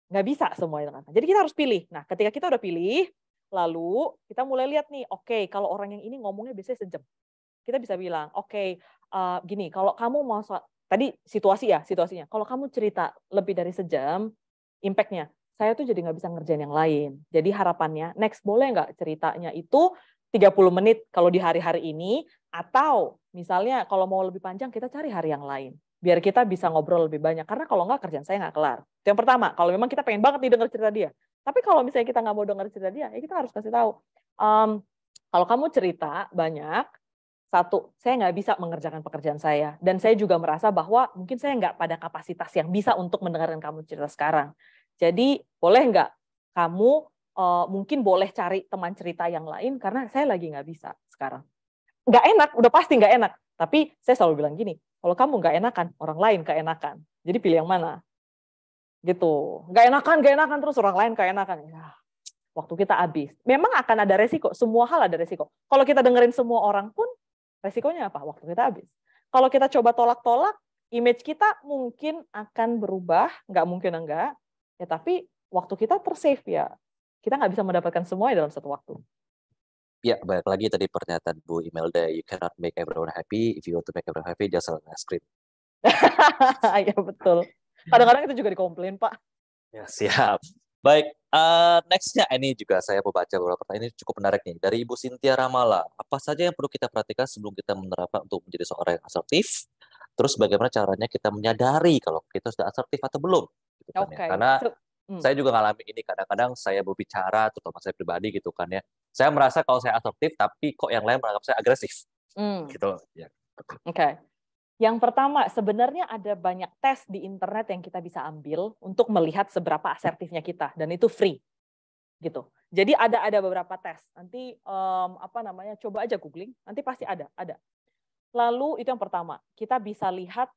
Nggak bisa semua yang dengarkan. Jadi kita harus pilih. Nah, ketika kita udah pilih, lalu kita mulai lihat nih, oke, kalau orang yang ini ngomongnya biasanya sejam. Kita bisa bilang, oke, gini, kalau kamu mau, tadi situasinya, kalau kamu cerita lebih dari sejam, impact-nya, saya tuh jadi nggak bisa ngerjain yang lain. Jadi harapannya, next boleh nggak ceritanya itu 30 menit kalau di hari-hari ini, atau misalnya kalau mau lebih panjang, kita cari hari yang lain. Biar kita bisa ngobrol lebih banyak. Karena kalau nggak, kerjaan saya nggak kelar. Itu yang pertama, kalau memang kita pengen banget nih denger cerita dia. Tapi kalau misalnya kita nggak mau denger cerita dia, ya kita harus kasih tahu. Kalau kamu cerita banyak, satu, saya nggak bisa mengerjakan pekerjaan saya. Dan saya juga merasa bahwa mungkin saya nggak pada kapasitas yang bisa untuk mendengarkan kamu cerita sekarang. Jadi boleh nggak kamu mungkin boleh cari teman cerita yang lain karena saya lagi nggak bisa sekarang. Nggak enak, udah pasti nggak enak. Tapi saya selalu bilang gini, kalau kamu nggak enakan, orang lain keenakan. Jadi pilih yang mana? Gitu. Nggak enakan terus orang lain keenakan. Ya, waktu kita habis. Memang akan ada resiko, semua hal ada resiko. Kalau kita dengerin semua orang pun, resikonya apa? Waktu kita habis. Kalau kita coba tolak-tolak, image kita mungkin akan berubah, nggak mungkin enggak. Ya, tapi waktu kita tersave ya, kita nggak bisa mendapatkan semuanya dalam satu waktu. Ya, balik lagi tadi pernyataan Bu Imelda, you cannot make everyone happy. If you want to make everyone happy, just sell es krim. Ya betul. Kadang-kadang itu juga dikomplain, Pak. Ya, siap. Baik, nextnya ini juga saya mau baca beberapa pertanyaan, ini cukup menarik nih. Dari Ibu Cynthia Ramala, apa saja yang perlu kita perhatikan sebelum kita menerapkan untuk menjadi seorang yang asertif? Terus bagaimana caranya kita menyadari kalau kita sudah asertif atau belum? Gitu kan, ya. Karena saya juga ngalamin ini, kadang-kadang saya berbicara, terutama saya pribadi gitu kan ya. Saya merasa kalau saya asertif, tapi kok yang lain menganggap saya agresif. Gitu. Ya. Oke. Yang pertama, sebenarnya ada banyak tes di internet yang kita bisa ambil untuk melihat seberapa asertifnya kita, dan itu free, gitu. Jadi ada beberapa tes. Nanti coba aja googling, nanti pasti ada. Lalu itu yang pertama, kita bisa lihat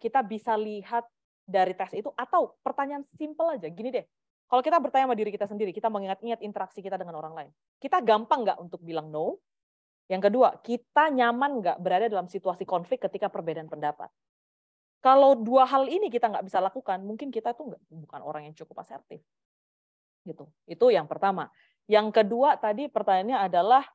kita bisa lihat dari tes itu, atau pertanyaan simple aja, gini deh. Kalau kita bertanya sama diri kita sendiri, kita mengingat-ingat interaksi kita dengan orang lain, kita gampang nggak untuk bilang no? Yang kedua, kita nyaman nggak berada dalam situasi konflik ketika perbedaan pendapat? Kalau dua hal ini kita nggak bisa lakukan, mungkin kita tuh bukan orang yang cukup asertif. Gitu. Itu yang pertama. Yang kedua tadi pertanyaannya adalah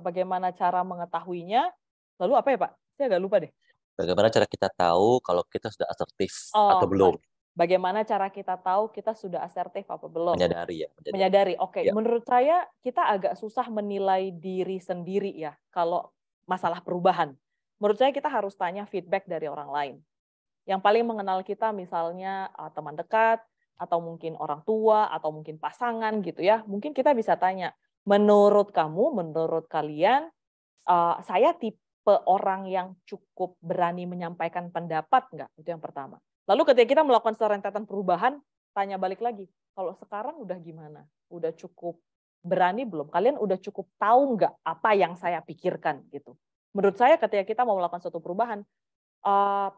bagaimana cara mengetahuinya? Lalu apa ya, Pak? Saya agak lupa deh. Bagaimana cara kita tahu kalau kita sudah asertif atau belum? Bagaimana cara kita tahu kita sudah asertif apa belum? Menyadari ya. Menyadari. Oke. Ya. Menurut saya kita agak susah menilai diri sendiri ya kalau masalah perubahan. Menurut saya kita harus tanya feedback dari orang lain. Yang paling mengenal kita misalnya teman dekat, atau mungkin orang tua, atau mungkin pasangan gitu ya. Mungkin kita bisa tanya, menurut kamu, menurut kalian, saya tipe orang yang cukup berani menyampaikan pendapat nggak? Itu yang pertama. Lalu ketika kita melakukan rentetan perubahan, tanya balik lagi, kalau sekarang udah gimana? Udah cukup berani belum? Kalian udah cukup tahu nggak apa yang saya pikirkan gitu? Menurut saya ketika kita mau melakukan suatu perubahan,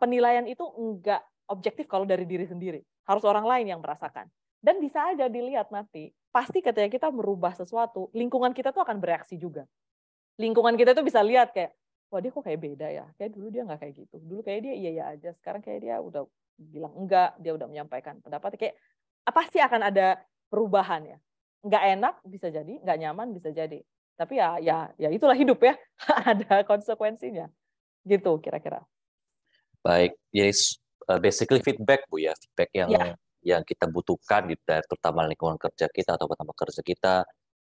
penilaian itu nggak objektif kalau dari diri sendiri. Harus orang lain yang merasakan. Dan bisa aja dilihat nanti, pasti ketika kita merubah sesuatu, lingkungan kita tuh akan bereaksi juga. Lingkungan kita tuh bisa lihat kayak, wah dia kok kayak beda ya, kayak dulu dia nggak kayak gitu. Dulu kayak dia iya aja, sekarang kayak dia udah bilang enggak, dia udah menyampaikan pendapat. Kayak pasti akan ada perubahan ya. Nggak enak bisa jadi, nggak nyaman bisa jadi. Tapi ya itulah hidup ya, ada konsekuensinya. Gitu kira-kira. Baik, yes, basically feedback Bu ya, feedback Ya. yang kita butuhkan gitu, terutama lingkungan kerja kita atau tempat kerja kita.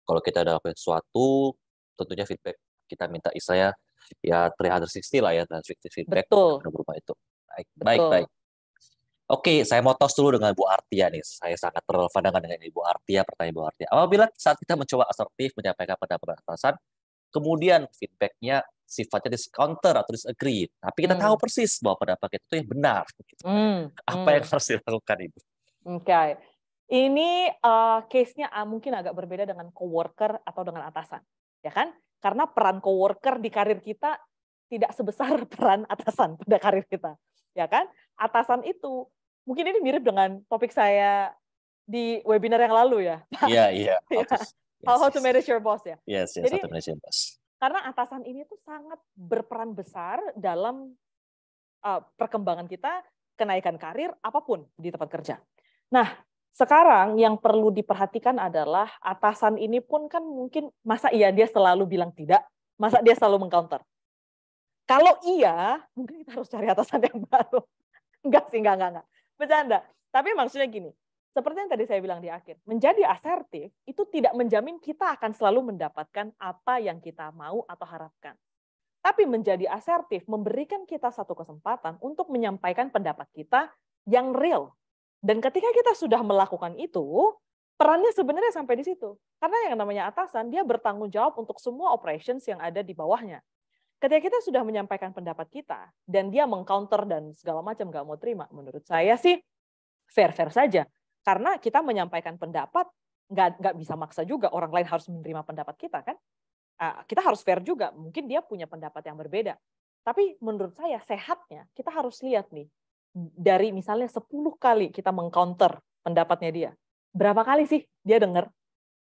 Kalau kita ada sesuatu, tentunya feedback kita minta istilahnya ya 360 lah ya, 360 feedback Betul. berupa itu. Baik, Betul. baik. Oke, saya mau tos dulu dengan Bu Artia nih. Saya sangat relevan dengan Ibu Artia, pertanyaan Bu Artia. Apabila saat kita mencoba asertif menyampaikan pendapat atasan, kemudian feedbacknya sifatnya discounter atau disagree, tapi kita tahu persis bahwa pendapat itu yang benar. Gitu. Apa yang harus dilakukan Ibu? Oke, ini case-nya mungkin agak berbeda dengan coworker atau dengan atasan, ya kan? Karena peran coworker di karir kita tidak sebesar peran atasan pada karir kita, ya kan? Atasan itu mungkin ini mirip dengan topik saya di webinar yang lalu ya. Iya. How to manage your boss ya. Yes, Jadi how to manage your boss. karena atasan ini tuh sangat berperan besar dalam perkembangan kita, kenaikan karir, apapun di tempat kerja. Nah, sekarang yang perlu diperhatikan adalah atasan ini pun kan mungkin, masa iya dia selalu bilang tidak? Masa dia selalu mengcounter? Kalau iya, mungkin kita harus cari atasan yang baru. Enggak sih, enggak. Bercanda. Tapi maksudnya gini, seperti yang tadi saya bilang di akhir, menjadi asertif itu tidak menjamin kita akan selalu mendapatkan apa yang kita mau atau harapkan. Tapi menjadi asertif memberikan kita satu kesempatan untuk menyampaikan pendapat kita yang real. Dan ketika kita sudah melakukan itu, perannya sebenarnya sampai di situ. Karena yang namanya atasan, dia bertanggung jawab untuk semua operations yang ada di bawahnya. Ketika kita sudah menyampaikan pendapat kita, dan dia mengcounter dan segala macam nggak mau terima, menurut saya sih fair-fair saja. Karena kita menyampaikan pendapat, nggak bisa maksa juga orang lain harus menerima pendapat kita, kan? Kita harus fair juga, mungkin dia punya pendapat yang berbeda. Tapi menurut saya sehatnya, kita harus lihat nih, dari misalnya 10 kali kita mengcounter pendapatnya dia, berapa kali sih dia dengar?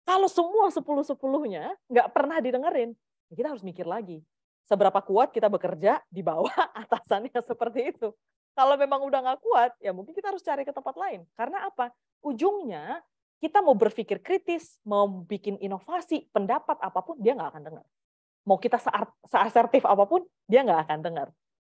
Kalau semua 10-10-nya nggak pernah didengerin, kita harus mikir lagi. Seberapa kuat kita bekerja di bawah atasannya seperti itu. Kalau memang udah nggak kuat, ya mungkin kita harus cari ke tempat lain. Karena apa? Ujungnya, kita mau berpikir kritis, mau bikin inovasi, pendapat apapun, dia nggak akan dengar. Mau kita seasertif apapun, dia nggak akan dengar.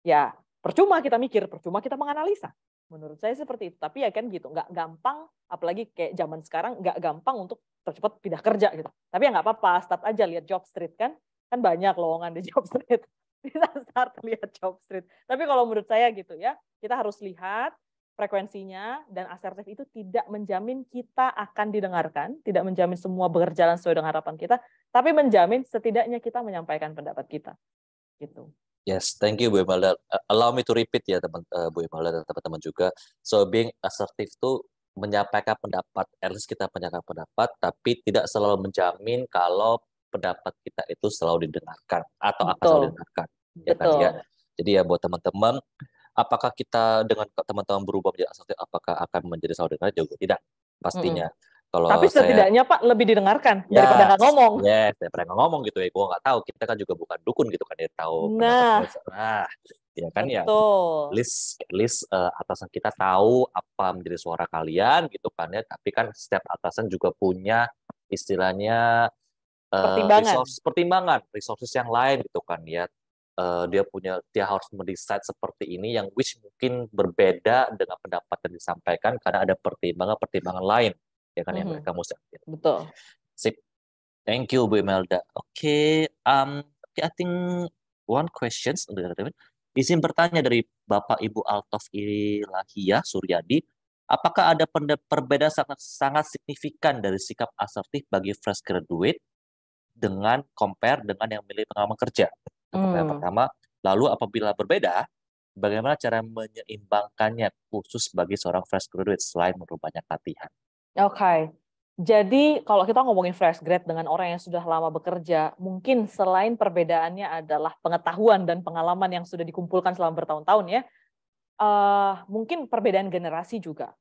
Ya, percuma kita mikir, percuma kita menganalisa. Menurut saya seperti itu. Tapi ya kan gitu, nggak gampang, apalagi kayak zaman sekarang, nggak gampang untuk cepat pindah kerja gitu. Tapi ya nggak apa-apa, start aja lihat job street kan banyak lowongan di job street. Bisa start lihat job street. Tapi kalau menurut saya gitu ya, kita harus lihat frekuensinya, dan asertif itu tidak menjamin kita akan didengarkan, tidak menjamin semua berjalan sesuai dengan harapan kita, tapi menjamin setidaknya kita menyampaikan pendapat kita. Gitu. Yes, thank you Bu Imelda. Allow me to repeat ya Bu Imelda dan teman-teman juga. So being assertive itu menyampaikan pendapat, at least kita menyampaikan pendapat, tapi tidak selalu menjamin kalau pendapat kita itu selalu didengarkan atau akan selalu didengarkan. Ya kan, ya? Jadi ya buat teman-teman, apakah kita dengan teman-teman berubah menjadi asertif, apakah akan menjadi selalu didengar? Juga tidak, pastinya. Kalau tapi setidaknya Pak lebih didengarkan daripada nggak ngomong. Yes, daripada nggak ngomong gitu ya. Gue nggak tahu, kita kan juga bukan dukun gitu kan, dia tahu. Ya kan ya. List atasan kita tahu apa menjadi suara kalian gitu kan ya. Tapi kan setiap atasan juga punya istilahnya pertimbangan, resources yang lain gitu kan ya. Dia harus mendesain seperti ini yang which mungkin berbeda dengan pendapat yang disampaikan karena ada pertimbangan lain ya kan yang mereka mesti. Betul. Sip. Thank you Bu Imelda. Oke, I think one questions izin bertanya dari Bapak Ibu Altof Ilahiyah Suryadi, apakah ada perbedaan sangat signifikan dari sikap asertif bagi fresh graduate dengan compare dengan yang memiliki pengalaman kerja? Pertanyaan pertama, lalu apabila berbeda, Bagaimana cara menyeimbangkannya khusus bagi seorang fresh graduate selain memperbanyak latihan? Oke. Jadi kalau kita ngomongin fresh grad dengan orang yang sudah lama bekerja, mungkin selain perbedaannya adalah pengetahuan dan pengalaman yang sudah dikumpulkan selama bertahun-tahun ya, mungkin perbedaan generasi juga.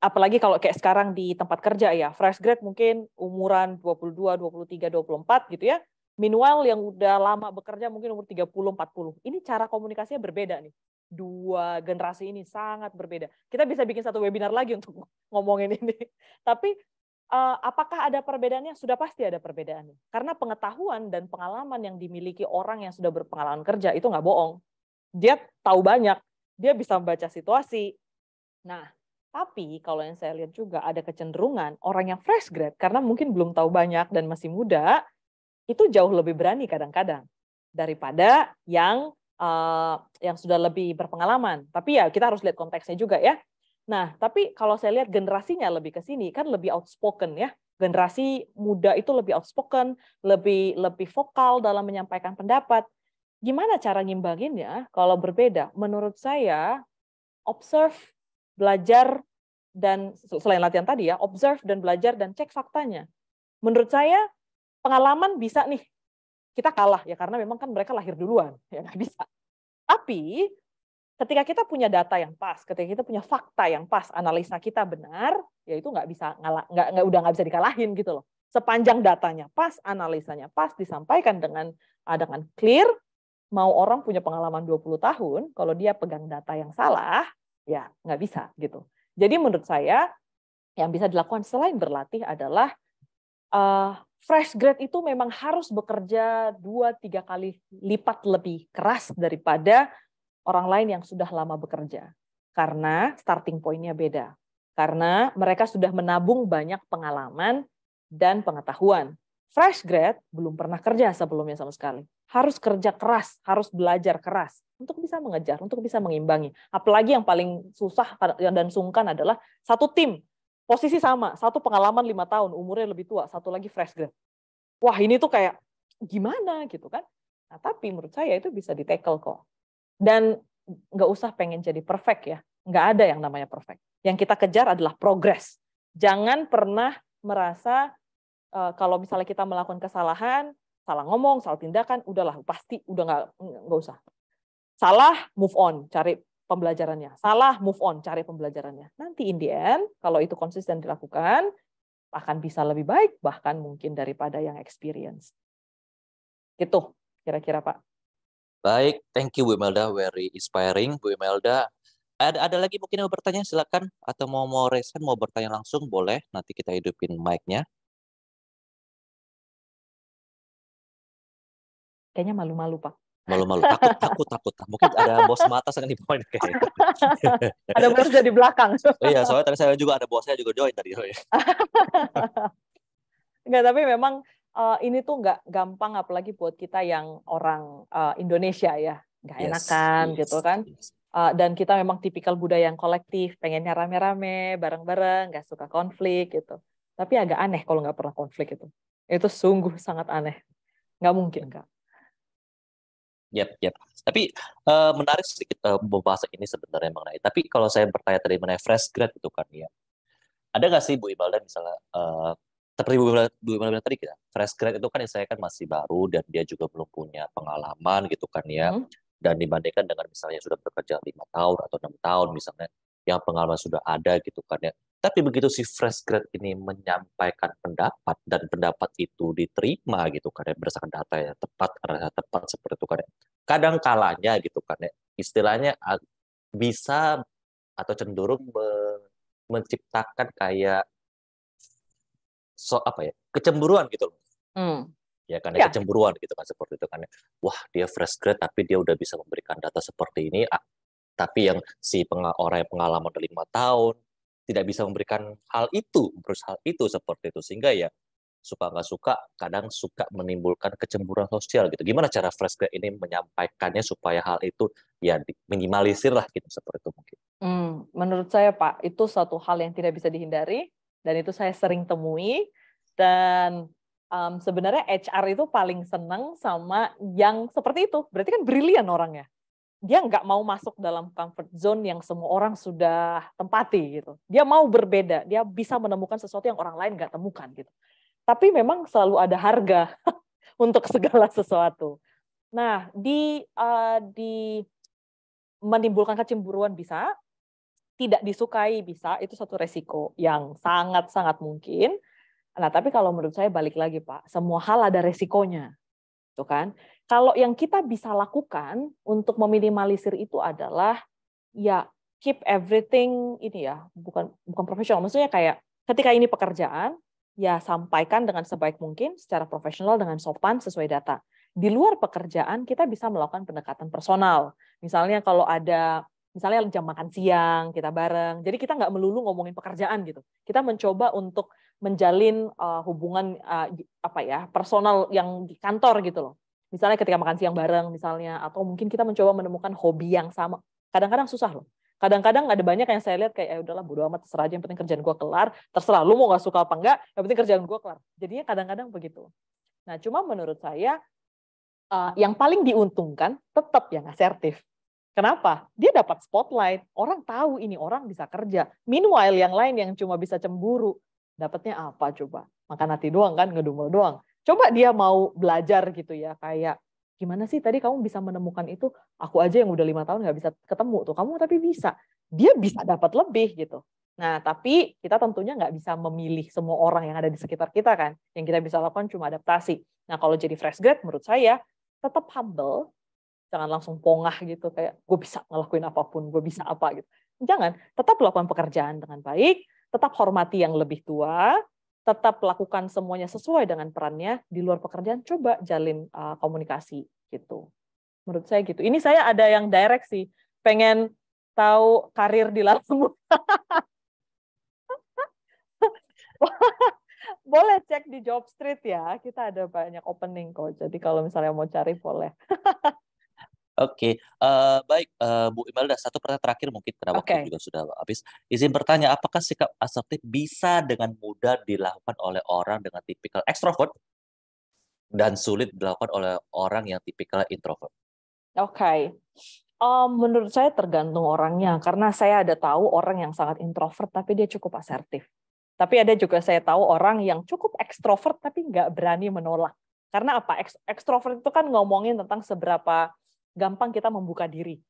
Apalagi kalau kayak sekarang di tempat kerja ya, fresh grad mungkin umuran 22, 23, 24 gitu ya. Meanwhile yang udah lama bekerja mungkin umur 30, 40. Ini cara komunikasinya berbeda nih. Dua generasi ini sangat berbeda. Kita bisa bikin satu webinar lagi untuk ngomongin ini. Tapi apakah ada perbedaannya? Sudah pasti ada perbedaannya. Karena pengetahuan dan pengalaman yang dimiliki orang yang sudah berpengalaman kerja itu nggak bohong. Dia tahu banyak, dia bisa membaca situasi. Nah, tapi kalau yang saya lihat juga ada kecenderungan orang yang fresh grad, karena mungkin belum tahu banyak dan masih muda, itu jauh lebih berani kadang-kadang daripada yang sudah lebih berpengalaman. Tapi ya kita harus lihat konteksnya juga ya. Nah, tapi kalau saya lihat generasinya lebih ke sini kan lebih outspoken ya. Generasi muda itu lebih outspoken, lebih vokal dalam menyampaikan pendapat. Gimana cara ngimbanginnya kalau berbeda? Menurut saya observe, belajar, dan selain latihan tadi ya, observe dan belajar dan cek faktanya. Menurut saya pengalaman bisa nih, kita kalah ya karena memang kan mereka lahir duluan, ya nggak bisa. Tapi ketika kita punya data yang pas, ketika kita punya fakta yang pas, analisa kita benar, ya itu nggak bisa udah nggak bisa dikalahin gitu loh. Sepanjang datanya pas, analisanya pas, disampaikan dengan clear, mau orang punya pengalaman 20 tahun, kalau dia pegang data yang salah, ya nggak bisa gitu. Jadi menurut saya yang bisa dilakukan selain berlatih adalah fresh grad itu memang harus bekerja 2-3 kali lipat lebih keras daripada orang lain yang sudah lama bekerja. Karena starting point-nya beda. Karena mereka sudah menabung banyak pengalaman dan pengetahuan. Fresh grad belum pernah kerja sebelumnya sama sekali. Harus kerja keras, harus belajar keras untuk bisa mengejar, untuk bisa mengimbangi. Apalagi yang paling susah dan sungkan adalah satu tim, posisi sama, satu pengalaman 5 tahun, umurnya lebih tua, satu lagi fresh grad. Wah ini tuh kayak gimana gitu kan. Nah, tapi menurut saya itu bisa di-tackle kok. Dan nggak usah pengen jadi perfect ya. Nggak ada yang namanya perfect. Yang kita kejar adalah progress. Jangan pernah merasa kalau misalnya kita melakukan kesalahan, salah ngomong, salah tindakan, udahlah pasti udah nggak usah. Salah, move on, cari pembelajarannya. Salah, move on, cari pembelajarannya. Nanti in the end, kalau itu konsisten dilakukan, akan bisa lebih baik, bahkan mungkin daripada yang experience. Gitu, kira-kira Pak. Baik, thank you Bu Imelda, very inspiring Bu Imelda. Ada lagi mungkin yang mau bertanya, silakan. Atau mau raise hand, mau bertanya langsung, boleh. Nanti kita hidupin mic-nya. Kayaknya malu-malu Pak. Malu-malu, takut. Mungkin ada bos mata sangat di bawah kayak. Ada bosnya di belakang. Iya, soalnya tadi saya juga ada bosnya juga join tadi. Enggak, tapi memang ini tuh nggak gampang, apalagi buat kita yang orang Indonesia ya, nggak enakan gitu kan. Dan kita memang tipikal budaya yang kolektif, pengennya rame-rame, bareng-bareng, nggak suka konflik gitu. Tapi agak aneh kalau nggak pernah konflik itu. Itu sungguh sangat aneh. Nggak mungkin, Kak. Yap. Tapi menarik sedikit membahas ini sebenarnya mengenai. Tapi kalau saya bertanya tadi mengenai fresh grad itu kan ya, ada nggak sih Bu Imelda misalnya seperti Bu Imelda tadi kita fresh grad itu kan saya kan masih baru dan dia juga belum punya pengalaman gitu kan ya. Dan dibandingkan dengan misalnya sudah bekerja 5 tahun atau 6 tahun misalnya yang pengalaman sudah ada gitu kan ya. Tapi begitu si fresh grad ini menyampaikan pendapat dan pendapat itu diterima gitu kan ya berdasarkan data yang tepat seperti itu kan ya. Kadang kalanya gitu kan ya istilahnya bisa atau cenderung menciptakan kayak kecemburuan gitu loh. Ya kan ya, kecemburuan gitu kan seperti itu kan ya. Wah, dia fresh grad tapi dia udah bisa memberikan data seperti ini, tapi yang orang yang pengalaman udah 5 tahun tidak bisa memberikan hal itu seperti itu, sehingga ya suka nggak suka kadang suka menimbulkan kecemburuan sosial gitu. Gimana cara fresh grad ini menyampaikannya supaya hal itu ya minimalisir lah gitu seperti itu mungkin. Menurut saya Pak, itu satu hal yang tidak bisa dihindari dan itu saya sering temui. Dan sebenarnya HR itu paling senang sama yang seperti itu. Berarti kan brilian orangnya. dia nggak mau masuk dalam comfort zone yang semua orang sudah tempati gitu. Dia mau berbeda, dia bisa menemukan sesuatu yang orang lain nggak temukan gitu. Tapi memang selalu ada harga untuk segala sesuatu. Nah, di menimbulkan kecemburuan bisa, tidak disukai bisa, itu satu resiko yang sangat-sangat mungkin. Nah, tapi kalau menurut saya balik lagi Pak, semua hal ada resikonya. Tuh kan? Kalau yang kita bisa lakukan untuk meminimalisir itu adalah ya keep everything ini ya, bukan profesional. Maksudnya kayak ketika ini pekerjaan, ya sampaikan dengan sebaik mungkin secara profesional dengan sopan sesuai data. Di luar pekerjaan kita bisa melakukan pendekatan personal. Misalnya kalau ada misalnya jam makan siang kita bareng. Jadi kita nggak melulu ngomongin pekerjaan gitu. Kita mencoba untuk menjalin hubungan personal yang di kantor gitu loh. Misalnya ketika makan siang bareng misalnya, atau mungkin kita mencoba menemukan hobi yang sama. Kadang-kadang susah loh. Kadang-kadang ada banyak yang saya lihat kayak udahlah bodo amat, terserah aja, yang penting kerjaan gue kelar, terserah lu mau nggak suka apa enggak, yang penting kerjaan gue kelar. Jadinya kadang-kadang begitu. Nah cuma menurut saya yang paling diuntungkan tetap yang asertif. Kenapa? Dia dapat spotlight, orang tahu ini orang bisa kerja. Meanwhile yang lain yang cuma bisa cemburu, dapatnya apa coba? Makan hati doang kan, ngedumel doang. Coba dia mau belajar gitu ya, kayak gimana sih tadi kamu bisa menemukan itu, aku aja yang udah 5 tahun nggak bisa ketemu tuh, kamu tapi bisa. Dia bisa dapat lebih gitu. Nah, tapi kita tentunya nggak bisa memilih semua orang yang ada di sekitar kita kan. Yang kita bisa lakukan cuma adaptasi. Nah, kalau jadi fresh grad menurut saya, tetap humble, jangan langsung pongah gitu, kayak gue bisa ngelakuin apapun, gue bisa apa gitu. Jangan, tetap lakukan pekerjaan dengan baik, tetap hormati yang lebih tua, tetap lakukan semuanya sesuai dengan perannya. Di luar pekerjaan coba jalin komunikasi gitu. Menurut saya gitu. Ini saya ada yang direct sih, pengen tahu karir di Lalamove. Boleh cek di Job Street ya, kita ada banyak opening kok. Jadi kalau misalnya mau cari boleh. Oke, baik, Bu Imelda, satu pertanyaan terakhir mungkin karena waktu Oke. juga sudah habis. Izin bertanya, apakah sikap asertif bisa dengan mudah dilakukan oleh orang dengan tipikal ekstrovert dan sulit dilakukan oleh orang yang tipikal introvert? Oke. Menurut saya tergantung orangnya, karena saya ada tahu orang yang sangat introvert tapi dia cukup asertif. Tapi ada juga saya tahu orang yang cukup ekstrovert tapi nggak berani menolak. Karena apa? Ekstrovert itu kan ngomongin tentang seberapa gampang kita membuka diri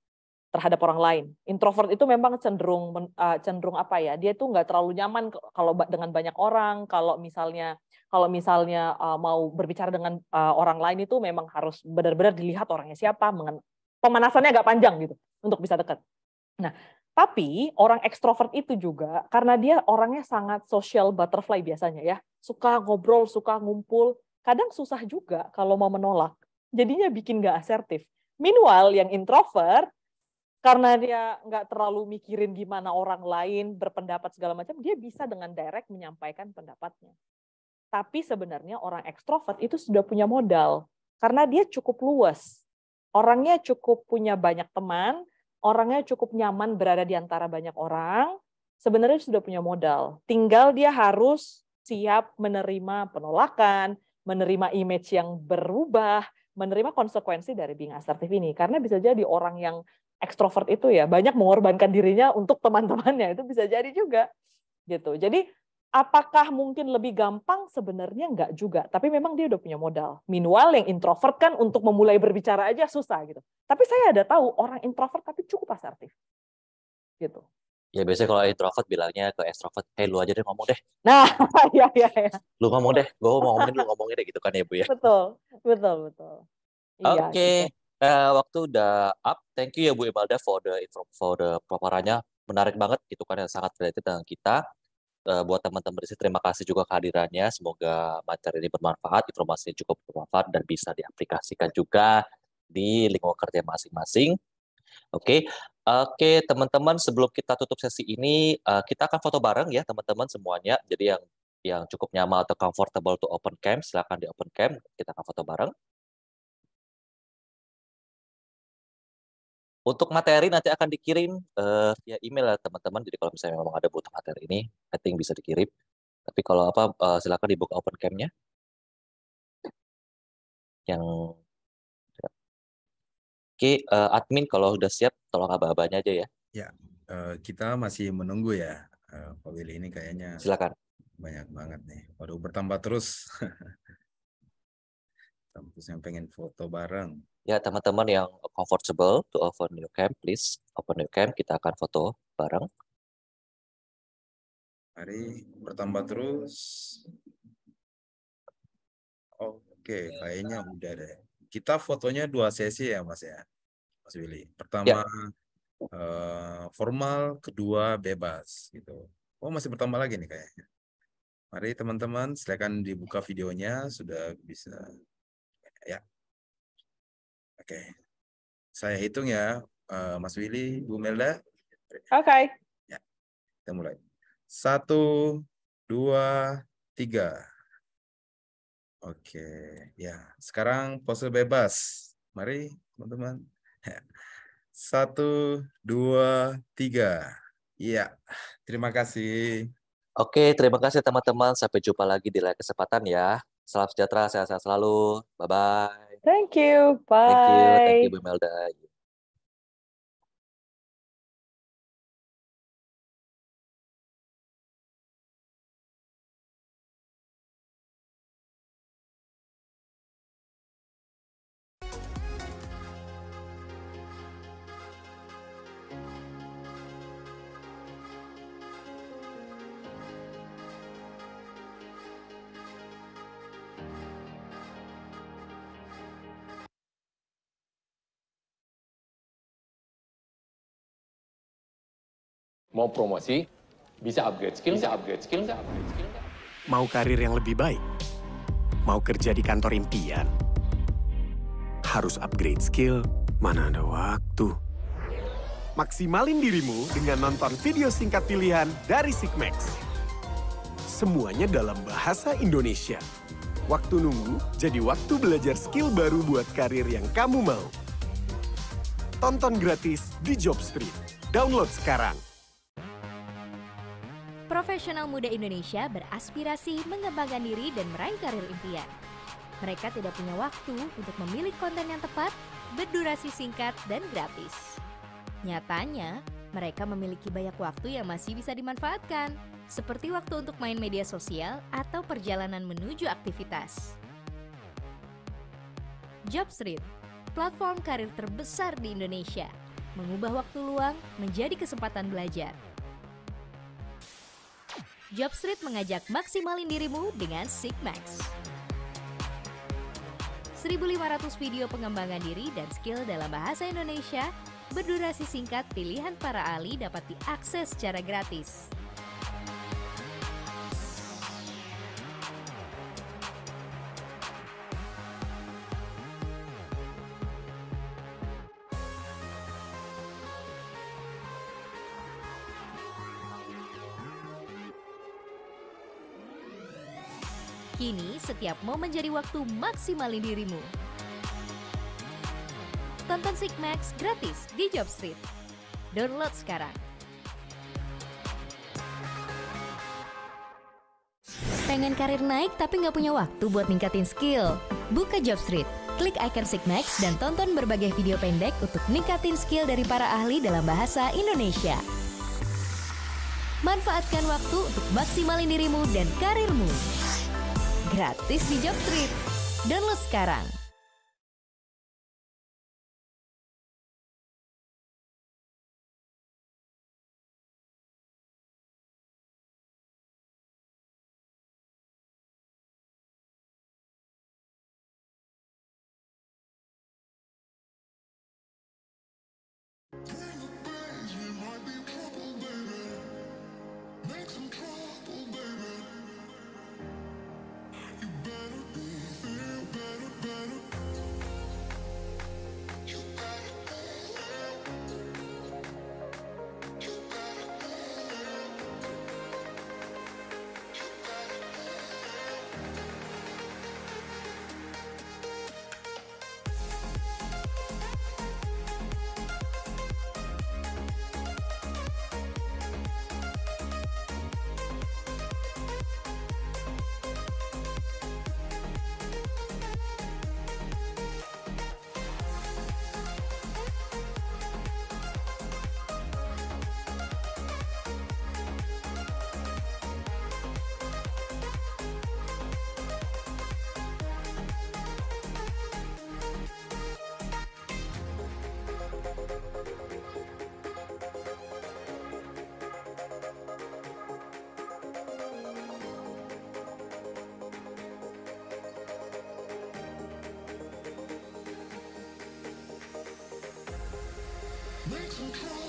terhadap orang lain. Introvert itu memang cenderung apa ya? Dia tuh nggak terlalu nyaman kalau dengan banyak orang. Kalau misalnya mau berbicara dengan orang lain itu memang harus benar-benar dilihat orangnya siapa. Pemanasannya agak panjang gitu untuk bisa dekat. Nah, tapi orang ekstrovert itu juga karena dia orangnya sangat social butterfly biasanya ya, suka ngobrol, suka ngumpul. Kadang susah juga kalau mau menolak. Jadinya bikin nggak asertif. Meanwhile, yang introvert, karena dia nggak terlalu mikirin gimana orang lain berpendapat segala macam, dia bisa dengan direct menyampaikan pendapatnya. Tapi sebenarnya orang ekstrovert itu sudah punya modal, karena dia cukup luas. Orangnya cukup punya banyak teman, orangnya cukup nyaman berada di antara banyak orang, sebenarnya sudah punya modal. Tinggal dia harus siap menerima penolakan, menerima image yang berubah, menerima konsekuensi dari being asertif ini. Karena bisa jadi orang yang ekstrovert itu ya banyak mengorbankan dirinya untuk teman-temannya, itu bisa jadi juga gitu. Jadi apakah mungkin lebih gampang? Sebenarnya enggak juga, tapi memang dia udah punya modal. Meanwhile yang introvert kan untuk memulai berbicara aja susah gitu. Tapi saya ada tahu orang introvert tapi cukup asertif gitu. Ya biasanya kalau introvert bilangnya ke extrovert, hey lu aja deh ngomong deh. Nah, ya. Lu ngomong deh, gue mau ngomongin lu ngomongin deh gitu kan ya Bu ya. Betul. Iya gitu. Oke, waktu udah up. Thank you ya Bu Imelda for the paparannya. Menarik banget gitu kan, yang sangat related dengan kita. Buat teman-teman di sini, terima kasih juga kehadirannya. Semoga materi ini bermanfaat, informasinya cukup bermanfaat dan bisa diaplikasikan juga di lingkungan kerja masing-masing. Oke, teman-teman, sebelum kita tutup sesi ini, kita akan foto bareng ya teman-teman semuanya. Jadi yang cukup nyaman atau comfortable to open cam, silakan di open cam. Kita akan foto bareng. Untuk materi nanti akan dikirim via email ya teman-teman. Jadi kalau misalnya memang ada butuh materi ini, I think bisa dikirim. Tapi kalau silakan dibuka open cam-nya. Yang Oke, admin kalau udah siap, tolong aba-abanya aja ya. Ya, kita masih menunggu ya, Pak Willy ini kayaknya Silakan. banyak banget nih. Waduh, bertambah terus. Terus yang pengen foto bareng. Ya, teman-teman yang comfortable to open your cam, please open your cam. Kita akan foto bareng. Mari bertambah terus. Oke, kayaknya udah deh. Kita fotonya 2 sesi ya, Mas ya, Mas Willy. Pertama formal, kedua bebas gitu. Oh, masih bertambah lagi nih kayaknya. Mari teman-teman, silakan dibuka videonya, sudah bisa. Ya, oke. Saya hitung ya, Mas Willy, Bu Melda. Oke. Ya, kita mulai. 1, 2, 3. Oke, ya. Sekarang pose bebas. Mari, teman-teman. 1, 2, 3. Iya, terima kasih. Oke, terima kasih teman-teman. Sampai jumpa lagi di lain kesempatan ya. Salam sejahtera, sehat-sehat selalu. Bye-bye. Thank you. Thank you Bye. Bu Melda. Mau promosi, bisa upgrade skill, bisa upgrade skill, bisa upgrade skill. Mau karir yang lebih baik? Mau kerja di kantor impian? Harus upgrade skill? Mana ada waktu? Maksimalin dirimu dengan nonton video singkat pilihan dari Sigmax. Semuanya dalam bahasa Indonesia. Waktu nunggu jadi waktu belajar skill baru buat karir yang kamu mau. Tonton gratis di Jobstreet. Download sekarang. Profesional muda Indonesia beraspirasi mengembangkan diri dan meraih karir impian. Mereka tidak punya waktu untuk memilih konten yang tepat, berdurasi singkat, dan gratis. Nyatanya, mereka memiliki banyak waktu yang masih bisa dimanfaatkan, seperti waktu untuk main media sosial atau perjalanan menuju aktivitas. Jobstreet, platform karir terbesar di Indonesia, mengubah waktu luang menjadi kesempatan belajar. Jobstreet mengajak maksimalin dirimu dengan Sigmax. 1.500 video pengembangan diri dan skill dalam bahasa Indonesia berdurasi singkat pilihan para ahli dapat diakses secara gratis. Kini, setiap momen jadi waktu maksimalin dirimu. Tonton Sigmax gratis di Jobstreet. Download sekarang. Pengen karir naik tapi nggak punya waktu buat ningkatin skill? Buka Jobstreet. Klik icon Sigmax dan tonton berbagai video pendek untuk ningkatin skill dari para ahli dalam bahasa Indonesia. Manfaatkan waktu untuk maksimalin dirimu dan karirmu. Gratis di Jobstreet. Download sekarang. Merchant cry.